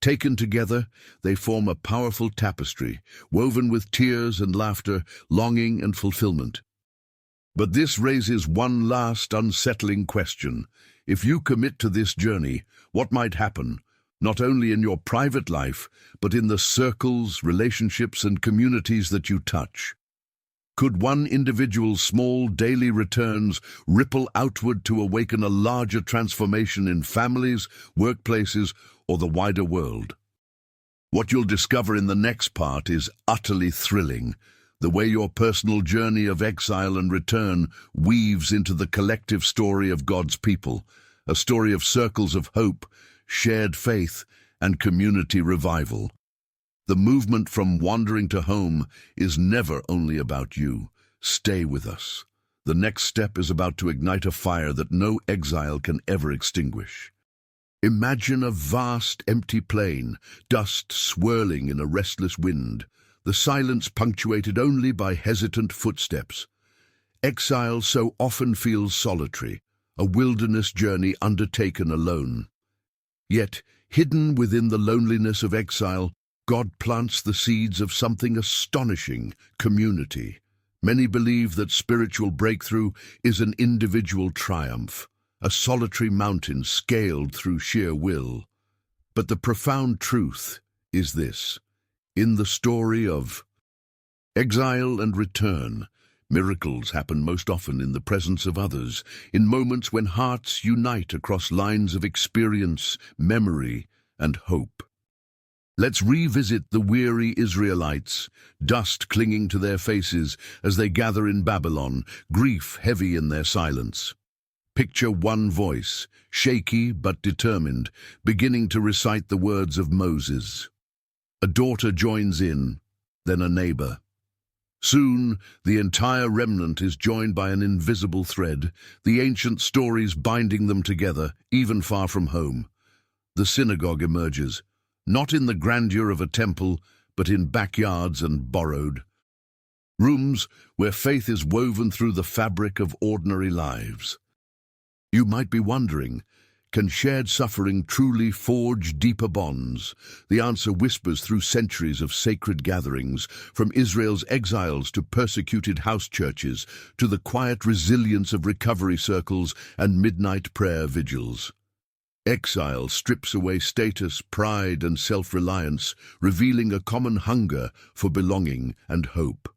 Taken together, they form a powerful tapestry, woven with tears and laughter, longing and fulfillment. But this raises one last unsettling question. If you commit to this journey, what might happen, not only in your private life, but in the circles, relationships, and communities that you touch? Could one individual's small daily returns ripple outward to awaken a larger transformation in families, workplaces, or the wider world? What you'll discover in the next part is utterly thrilling. The way your personal journey of exile and return weaves into the collective story of God's people, a story of circles of hope, shared faith, and community revival. The movement from wandering to home is never only about you. Stay with us. The next step is about to ignite a fire that no exile can ever extinguish. Imagine a vast, empty plain, dust swirling in a restless wind, the silence punctuated only by hesitant footsteps. Exile so often feels solitary, a wilderness journey undertaken alone. Yet, hidden within the loneliness of exile, God plants the seeds of something astonishing: community. Many believe that spiritual breakthrough is an individual triumph, a solitary mountain scaled through sheer will. But the profound truth is this: in the story of exile and return, miracles happen most often in the presence of others, in moments when hearts unite across lines of experience, memory, and hope. Let's revisit the weary Israelites, dust clinging to their faces as they gather in Babylon, grief heavy in their silence. Picture one voice, shaky but determined, beginning to recite the words of Moses. A daughter joins in, then a neighbor. Soon, the entire remnant is joined by an invisible thread, the ancient stories binding them together, even far from home. The synagogue emerges, not in the grandeur of a temple, but in backyards and borrowed rooms where faith is woven through the fabric of ordinary lives. You might be wondering, can shared suffering truly forge deeper bonds? The answer whispers through centuries of sacred gatherings, from Israel's exiles to persecuted house churches, to the quiet resilience of recovery circles and midnight prayer vigils. Exile strips away status, pride, and self-reliance, revealing a common hunger for belonging and hope.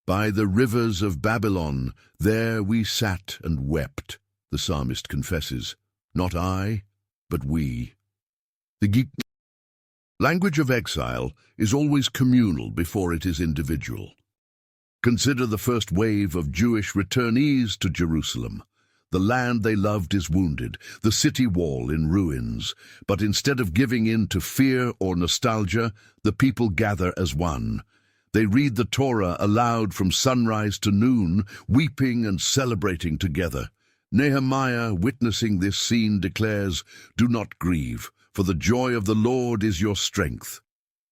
By the rivers of Babylon, there we sat and wept, the psalmist confesses. Not I, but we. The language of exile is always communal before it is individual. Consider the first wave of Jewish returnees to Jerusalem. The land they loved is wounded, the city wall in ruins. But instead of giving in to fear or nostalgia, the people gather as one. They read the Torah aloud from sunrise to noon, weeping and celebrating together. Nehemiah, witnessing this scene, declares, "Do not grieve, for the joy of the Lord is your strength."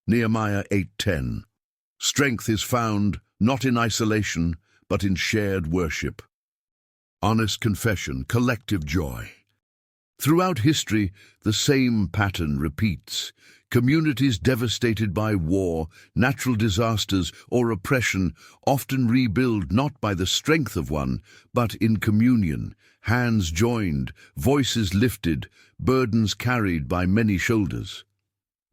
Nehemiah 8:10. Strength is found not in isolation, but in shared worship. Honest confession, collective joy. Throughout history, the same pattern repeats. Communities devastated by war, natural disasters, or oppression often rebuild not by the strength of one, but in communion, hands joined, voices lifted, burdens carried by many shoulders.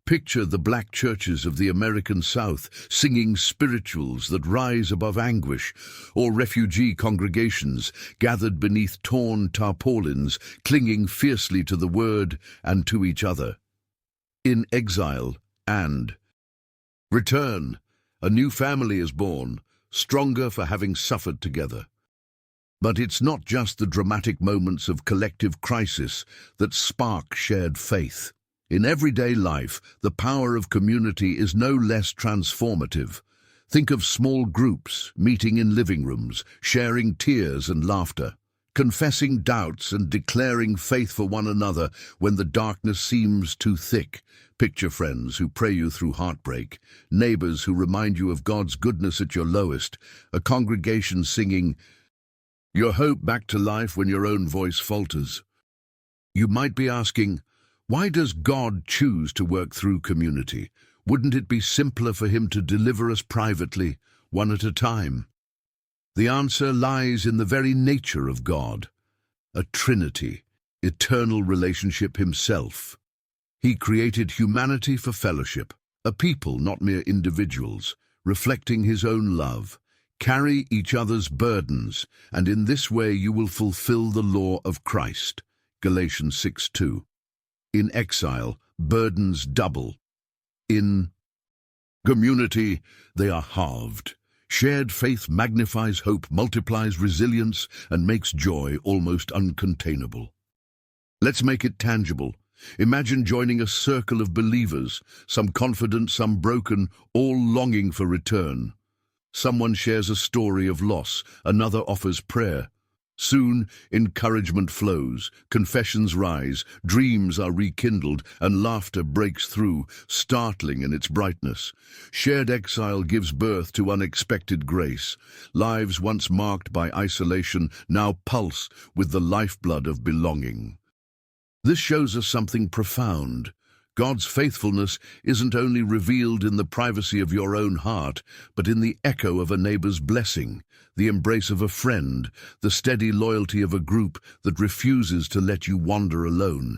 Picture the black churches of the American South singing spirituals that rise above anguish, or refugee congregations gathered beneath torn tarpaulins, clinging fiercely to the word and to each other. In exile and return, a new family is born, stronger for having suffered together. But it's not just the dramatic moments of collective crisis that spark shared faith. In everyday life, the power of community is no less transformative. Think of small groups meeting in living rooms, sharing tears and laughter, confessing doubts and declaring faith for one another when the darkness seems too thick. Picture friends who pray you through heartbreak, neighbors who remind you of God's goodness at your lowest, a congregation singing your hope back to life when your own voice falters. You might be asking, why does God choose to work through community? Wouldn't it be simpler for him to deliver us privately, one at a time? The answer lies in the very nature of God, a Trinity, eternal relationship himself. He created humanity for fellowship, a people, not mere individuals, reflecting his own love. Carry each other's burdens, and in this way you will fulfill the law of Christ. Galatians 6:2. In exile, burdens double. In community, they are halved. Shared faith magnifies hope, multiplies resilience, and makes joy almost uncontainable. Let's make it tangible. Imagine joining a circle of believers, some confident, some broken, all longing for return. Someone shares a story of loss, another offers prayer. Soon, encouragement flows, confessions rise, dreams are rekindled, and laughter breaks through, startling in its brightness. Shared exile gives birth to unexpected grace. Lives once marked by isolation now pulse with the lifeblood of belonging. This shows us something profound. God's faithfulness isn't only revealed in the privacy of your own heart, but in the echo of a neighbor's blessing, the embrace of a friend, the steady loyalty of a group that refuses to let you wander alone.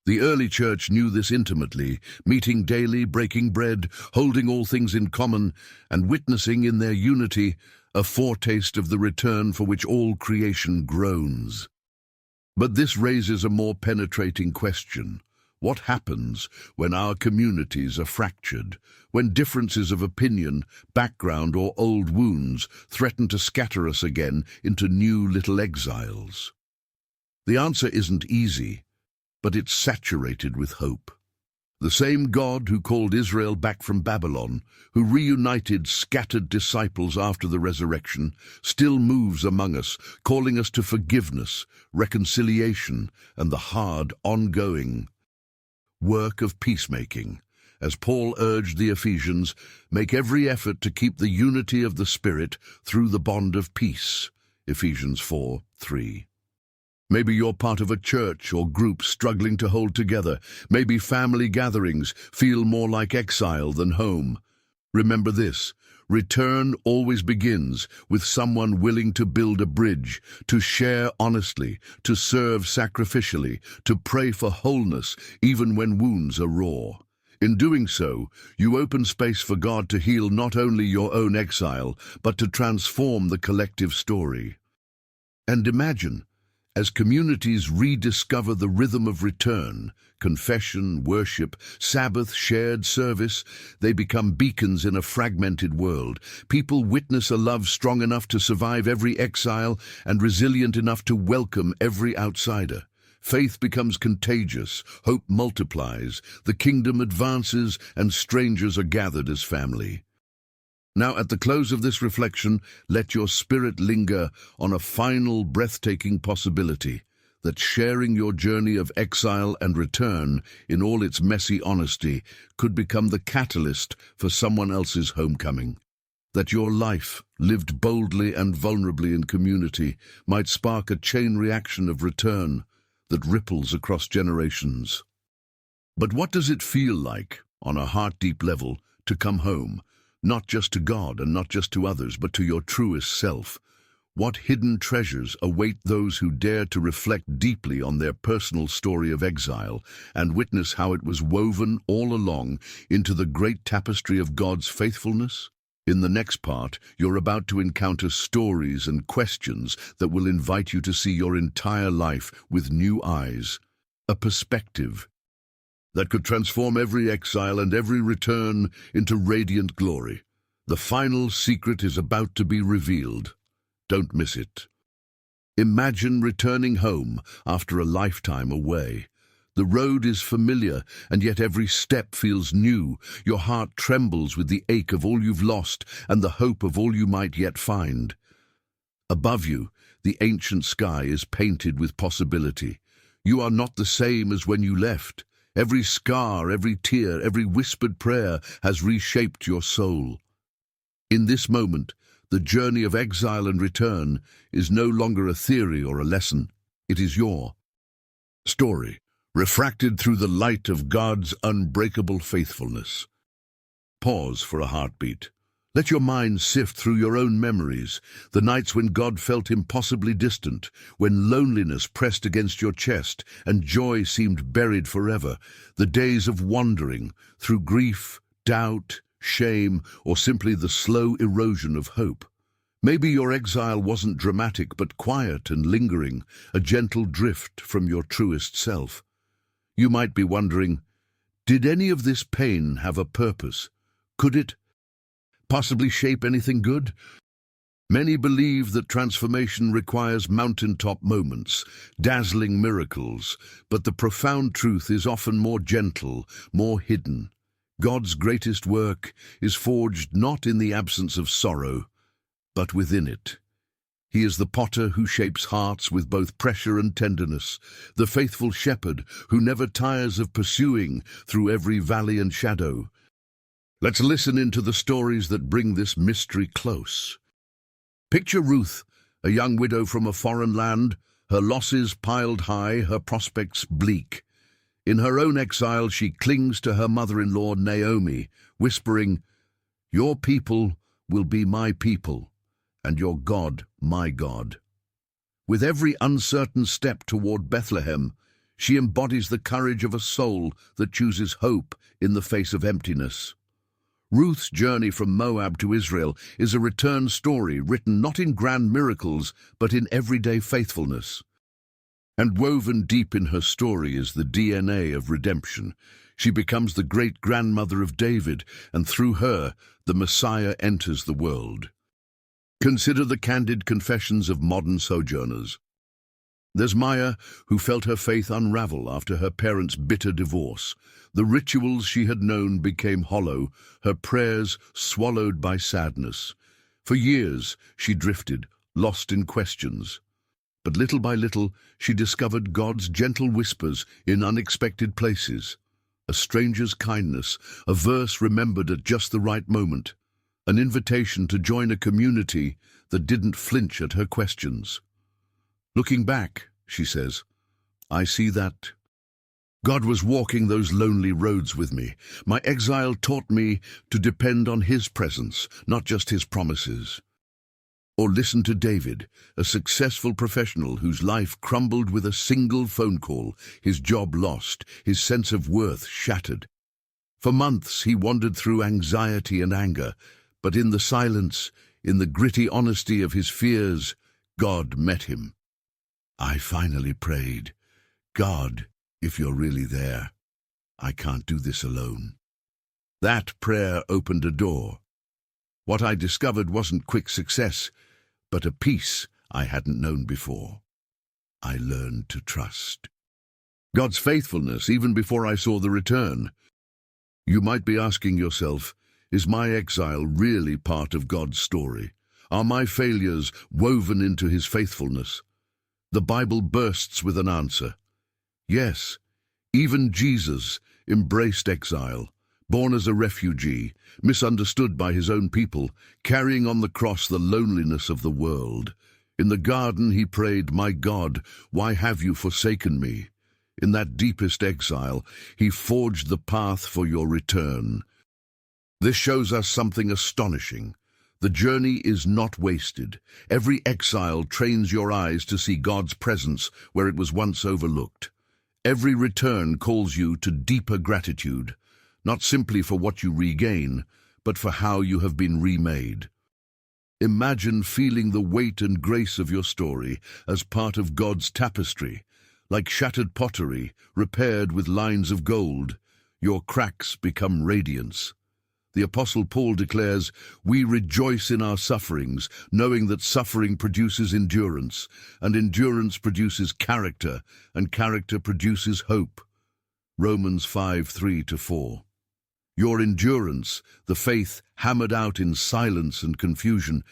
The early church knew this intimately, meeting daily, breaking bread, holding all things in common, and witnessing in their unity a foretaste of the return for which all creation groans. But this raises a more penetrating question. What happens when our communities are fractured, when differences of opinion, background, or old wounds threaten to scatter us again into new little exiles? The answer isn't easy, but it's saturated with hope. The same God who called Israel back from Babylon, who reunited scattered disciples after the resurrection, still moves among us, calling us to forgiveness, reconciliation, and the hard, ongoing work of peacemaking. As Paul urged the Ephesians, make every effort to keep the unity of the Spirit through the bond of peace. Ephesians 4:3. Maybe you're part of a church or group struggling to hold together. Maybe family gatherings feel more like exile than home. Remember this: return always begins with someone willing to build a bridge, to share honestly, to serve sacrificially, to pray for wholeness even when wounds are raw. In doing so, you open space for God to heal not only your own exile, but to transform the collective story. And imagine, as communities rediscover the rhythm of return, confession, worship, Sabbath, shared service, they become beacons in a fragmented world. People witness a love strong enough to survive every exile and resilient enough to welcome every outsider. Faith becomes contagious, hope multiplies, the kingdom advances, and strangers are gathered as family. Now, at the close of this reflection, let your spirit linger on a final, breathtaking possibility, that sharing your journey of exile and return in all its messy honesty could become the catalyst for someone else's homecoming. That your life, lived boldly and vulnerably in community, might spark a chain reaction of return that ripples across generations. But what does it feel like, on a heart-deep level, to come home? Not just to God and not just to others, but to your truest self. What hidden treasures await those who dare to reflect deeply on their personal story of exile and witness how it was woven all along into the great tapestry of God's faithfulness? In the next part, you're about to encounter stories and questions that will invite you to see your entire life with new eyes, a perspective that could transform every exile and every return into radiant glory. The final secret is about to be revealed. Don't miss it. Imagine returning home after a lifetime away. The road is familiar, and yet every step feels new. Your heart trembles with the ache of all you've lost and the hope of all you might yet find. Above you, the ancient sky is painted with possibility. You are not the same as when you left. Every scar, every tear, every whispered prayer has reshaped your soul. In this moment, the journey of exile and return is no longer a theory or a lesson. It is your story, refracted through the light of God's unbreakable faithfulness. Pause for a heartbeat. Let your mind sift through your own memories, the nights when God felt impossibly distant, when loneliness pressed against your chest and joy seemed buried forever, the days of wandering through grief, doubt, shame, or simply the slow erosion of hope. Maybe your exile wasn't dramatic but quiet and lingering, a gentle drift from your truest self. You might be wondering, did any of this pain have a purpose? Could it possibly shape anything good? Many believe that transformation requires mountaintop moments, dazzling miracles, but the profound truth is often more gentle, more hidden. God's greatest work is forged not in the absence of sorrow, but within it. He is the potter who shapes hearts with both pressure and tenderness, the faithful shepherd who never tires of pursuing through every valley and shadow. Let's listen into the stories that bring this mystery close. Picture Ruth, a young widow from a foreign land, her losses piled high, her prospects bleak. In her own exile, she clings to her mother-in-law Naomi, whispering, "Your people will be my people, and your God my God." With every uncertain step toward Bethlehem, she embodies the courage of a soul that chooses hope in the face of emptiness. Ruth's journey from Moab to Israel is a return story written not in grand miracles, but in everyday faithfulness. And woven deep in her story is the DNA of redemption. She becomes the great-grandmother of David, and through her, the Messiah enters the world. Consider the candid confessions of modern sojourners. There's Maya, who felt her faith unravel after her parents' bitter divorce. The rituals she had known became hollow, her prayers swallowed by sadness. For years, she drifted, lost in questions. But little by little, she discovered God's gentle whispers in unexpected places. A stranger's kindness, a verse remembered at just the right moment, an invitation to join a community that didn't flinch at her questions. Looking back, she says, I see that God was walking those lonely roads with me. My exile taught me to depend on His presence, not just His promises. Or listen to David, a successful professional whose life crumbled with a single phone call, his job lost, his sense of worth shattered. For months he wandered through anxiety and anger, but in the silence, in the gritty honesty of his fears, God met him. I finally prayed, God, if you're really there, I can't do this alone. That prayer opened a door. What I discovered wasn't quick success, but a peace I hadn't known before. I learned to trust God's faithfulness even before I saw the return. You might be asking yourself, is my exile really part of God's story? Are my failures woven into His faithfulness? The Bible bursts with an answer. Yes, even Jesus embraced exile. Born as a refugee, misunderstood by His own people, carrying on the cross the loneliness of the world. In the garden He prayed, my God, why have you forsaken me? In that deepest exile, He forged the path for your return. This shows us something astonishing. The journey is not wasted. Every exile trains your eyes to see God's presence where it was once overlooked. Every return calls you to deeper gratitude, not simply for what you regain, but for how you have been remade. Imagine feeling the weight and grace of your story as part of God's tapestry, like shattered pottery, repaired with lines of gold. Your cracks become radiance. The Apostle Paul declares, we rejoice in our sufferings, knowing that suffering produces endurance, and endurance produces character, and character produces hope. Romans 5:3-4. Your endurance, the faith hammered out in silence and confusion,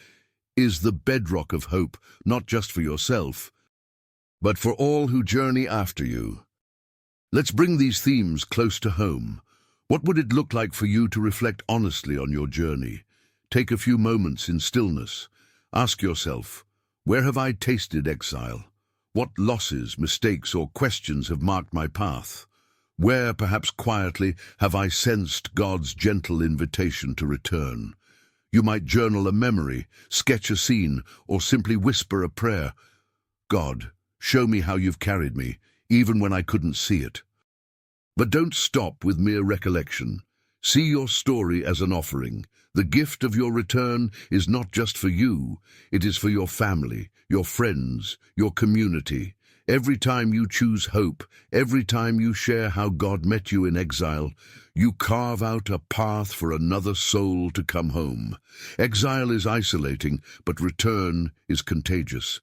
is the bedrock of hope, not just for yourself, but for all who journey after you. Let's bring these themes close to home. What would it look like for you to reflect honestly on your journey? Take a few moments in stillness. Ask yourself, where have I tasted exile? What losses, mistakes, or questions have marked my path? Where, perhaps quietly, have I sensed God's gentle invitation to return? You might journal a memory, sketch a scene, or simply whisper a prayer. God, show me how you've carried me, even when I couldn't see it. But don't stop with mere recollection. See your story as an offering. The gift of your return is not just for you, it is for your family, your friends, your community. Every time you choose hope, every time you share how God met you in exile, you carve out a path for another soul to come home. Exile is isolating, but return is contagious.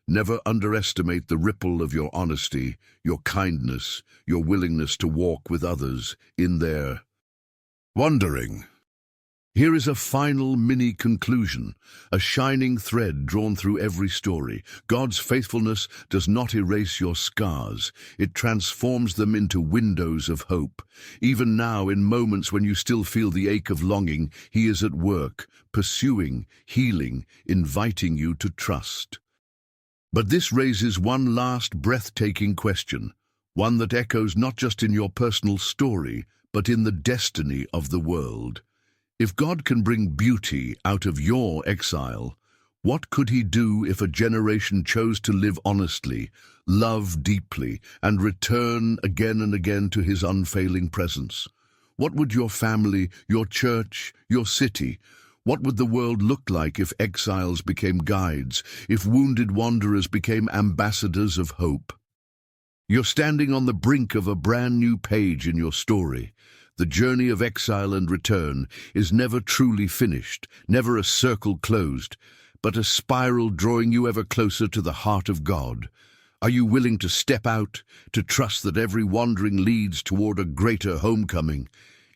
Never underestimate the ripple of your honesty, your kindness, your willingness to walk with others in their wandering. Here is a final mini-conclusion, a shining thread drawn through every story. God's faithfulness does not erase your scars. It transforms them into windows of hope. Even now, in moments when you still feel the ache of longing, He is at work, pursuing, healing, inviting you to trust. But this raises one last breathtaking question, one that echoes not just in your personal story, but in the destiny of the world. If God can bring beauty out of your exile, what could He do if a generation chose to live honestly, love deeply, and return again and again to His unfailing presence? What would your family, your church, your city, what would the world look like if exiles became guides, if wounded wanderers became ambassadors of hope? You're standing on the brink of a brand new page in your story. The journey of exile and return is never truly finished, never a circle closed, but a spiral drawing you ever closer to the heart of God. Are you willing to step out, to trust that every wandering leads toward a greater homecoming?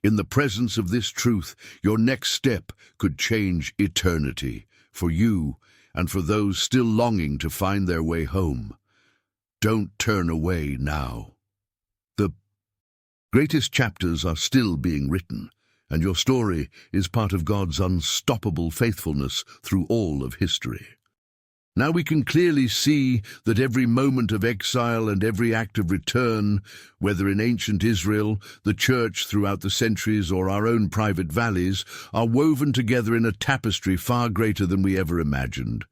In the presence of this truth, your next step could change eternity, for you and for those still longing to find their way home. Don't turn away now. The greatest chapters are still being written, and your story is part of God's unstoppable faithfulness through all of history. Now we can clearly see that every moment of exile and every act of return, whether in ancient Israel, the church throughout the centuries, or our own private valleys, are woven together in a tapestry far greater than we ever imagined.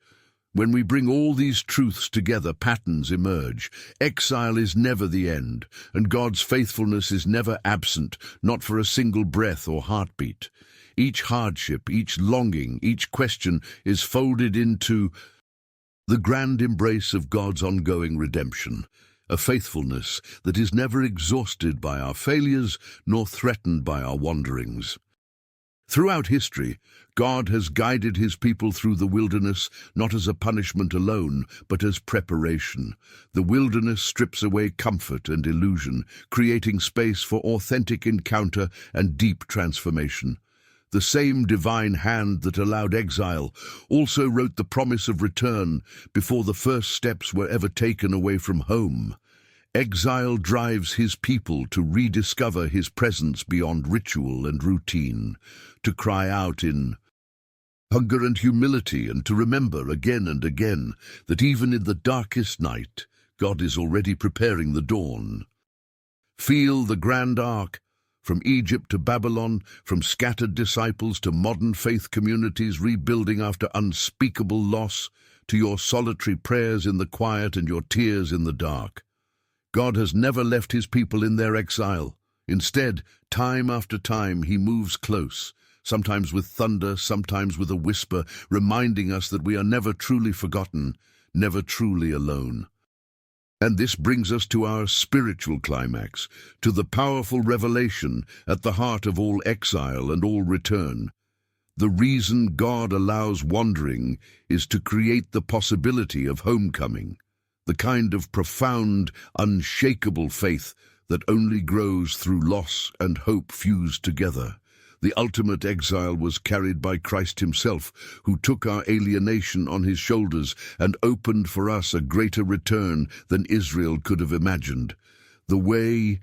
When we bring all these truths together, patterns emerge. Exile is never the end, and God's faithfulness is never absent, not for a single breath or heartbeat. Each hardship, each longing, each question is folded into the grand embrace of God's ongoing redemption, a faithfulness that is never exhausted by our failures nor threatened by our wanderings. Throughout history, God has guided his people through the wilderness not as a punishment alone, but as preparation. The wilderness strips away comfort and illusion, creating space for authentic encounter and deep transformation. The same divine hand that allowed exile also wrote the promise of return before the first steps were ever taken away from home. Exile drives his people to rediscover his presence beyond ritual and routine, to cry out in hunger and humility, and to remember again and again that even in the darkest night, God is already preparing the dawn. Feel the grand arc. From Egypt to Babylon, from scattered disciples to modern faith communities rebuilding after unspeakable loss, to your solitary prayers in the quiet and your tears in the dark. God has never left his people in their exile. Instead, time after time, he moves close, sometimes with thunder, sometimes with a whisper, reminding us that we are never truly forgotten, never truly alone. And this brings us to our spiritual climax, to the powerful revelation at the heart of all exile and all return. The reason God allows wandering is to create the possibility of homecoming, the kind of profound, unshakable faith that only grows through loss and hope fused together. The ultimate exile was carried by Christ himself, who took our alienation on his shoulders and opened for us a greater return than Israel could have imagined. The way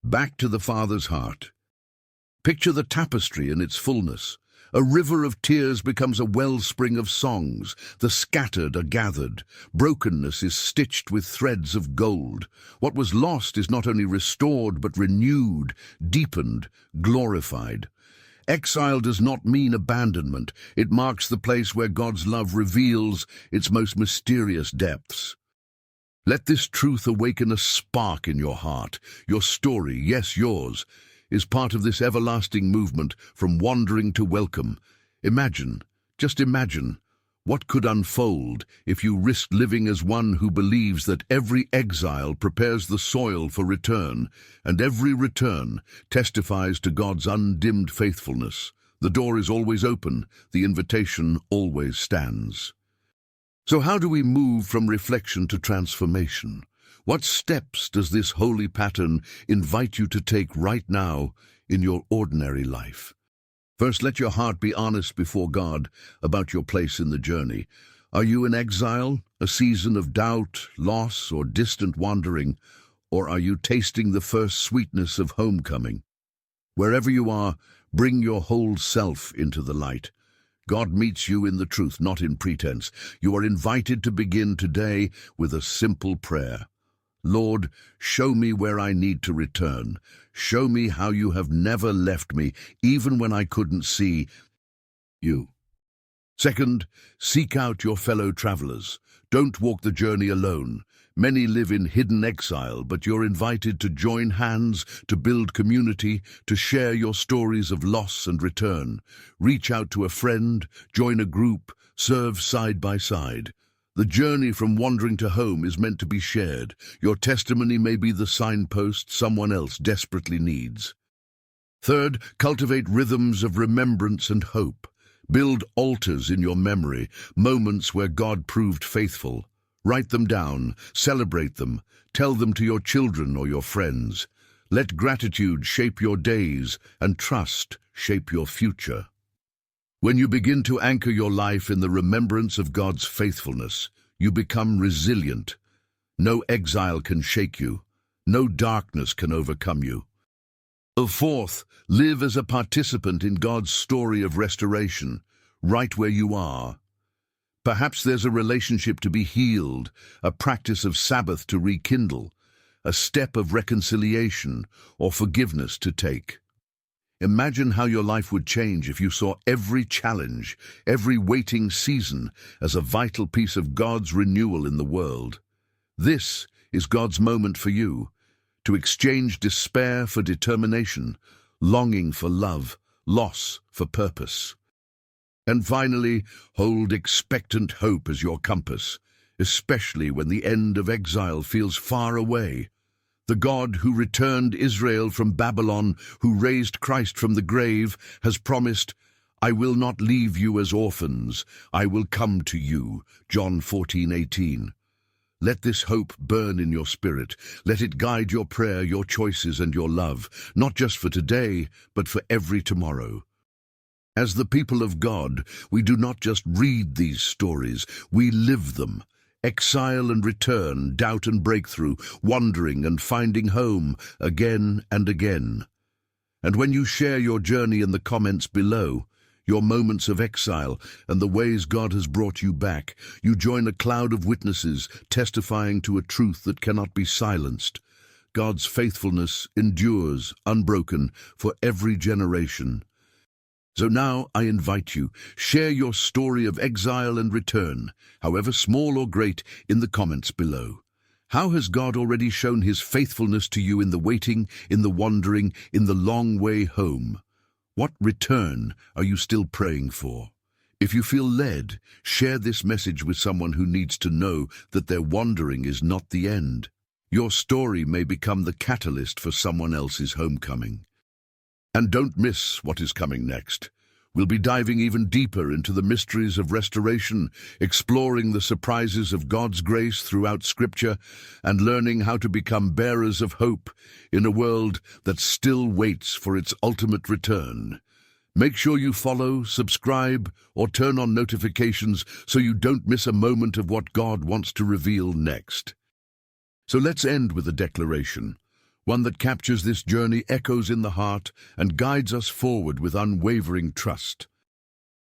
back to the Father's heart. Picture the tapestry in its fullness. A river of tears becomes a wellspring of songs. The scattered are gathered. Brokenness is stitched with threads of gold. What was lost is not only restored, but renewed, deepened, glorified. Exile does not mean abandonment. It marks the place where God's love reveals its most mysterious depths. Let this truth awaken a spark in your heart. Your story, yes, yours, is part of this everlasting movement from wandering to welcome. Imagine, just imagine, what could unfold if you risked living as one who believes that every exile prepares the soil for return, and every return testifies to God's undimmed faithfulness. The door is always open, the invitation always stands. So how do we move from reflection to transformation? What steps does this holy pattern invite you to take right now in your ordinary life? First, let your heart be honest before God about your place in the journey. Are you in exile, a season of doubt, loss, or distant wandering? Or are you tasting the first sweetness of homecoming? Wherever you are, bring your whole self into the light. God meets you in the truth, not in pretense. You are invited to begin today with a simple prayer. Lord, show me where I need to return. Show me how you have never left me, even when I couldn't see you. Second, seek out your fellow travelers. Don't walk the journey alone. Many live in hidden exile, but you're invited to join hands, to build community, to share your stories of loss and return. Reach out to a friend, join a group, serve side by side. The journey from wandering to home is meant to be shared. Your testimony may be the signpost someone else desperately needs. Third, cultivate rhythms of remembrance and hope. Build altars in your memory, moments where God proved faithful. Write them down, celebrate them, tell them to your children or your friends. Let gratitude shape your days and trust shape your future. When you begin to anchor your life in the remembrance of God's faithfulness, you become resilient. No exile can shake you. No darkness can overcome you. Fourth, live as a participant in God's story of restoration, right where you are. Perhaps there's a relationship to be healed, a practice of Sabbath to rekindle, a step of reconciliation or forgiveness to take. Imagine how your life would change if you saw every challenge, every waiting season as a vital piece of God's renewal in the world. This is God's moment for you, to exchange despair for determination, longing for love, loss for purpose. And finally, hold expectant hope as your compass, especially when the end of exile feels far away. The God who returned Israel from Babylon, who raised Christ from the grave, has promised, "I will not leave you as orphans, I will come to you." John 14:18. Let this hope burn in your spirit. Let it guide your prayer, your choices, and your love, not just for today, but for every tomorrow. As the people of God, we do not just read these stories, we live them. Exile and return, doubt and breakthrough, wandering and finding home, again and again. And when you share your journey in the comments below, your moments of exile and the ways God has brought you back, you join a cloud of witnesses testifying to a truth that cannot be silenced. God's faithfulness endures, unbroken, for every generation. So now I invite you, share your story of exile and return, however small or great, in the comments below. How has God already shown his faithfulness to you in the waiting, in the wandering, in the long way home? What return are you still praying for? If you feel led, share this message with someone who needs to know that their wandering is not the end. Your story may become the catalyst for someone else's homecoming. And don't miss what is coming next. We'll be diving even deeper into the mysteries of restoration, exploring the surprises of God's grace throughout Scripture, and learning how to become bearers of hope in a world that still waits for its ultimate return. Make sure you follow, subscribe, or turn on notifications so you don't miss a moment of what God wants to reveal next. So let's end with a declaration, one that captures this journey, echoes in the heart, and guides us forward with unwavering trust.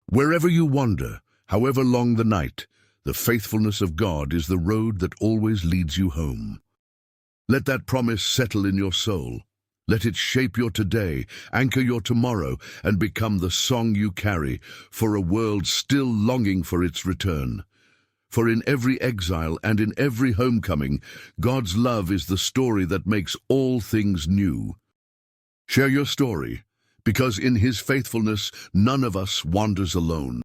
Wherever you wander, however long the night, the faithfulness of God is the road that always leads you home. Let that promise settle in your soul. Let it shape your today, anchor your tomorrow, and become the song you carry for a world still longing for its return. For in every exile and in every homecoming, God's love is the story that makes all things new. Share your story, because in his faithfulness, none of us wanders alone.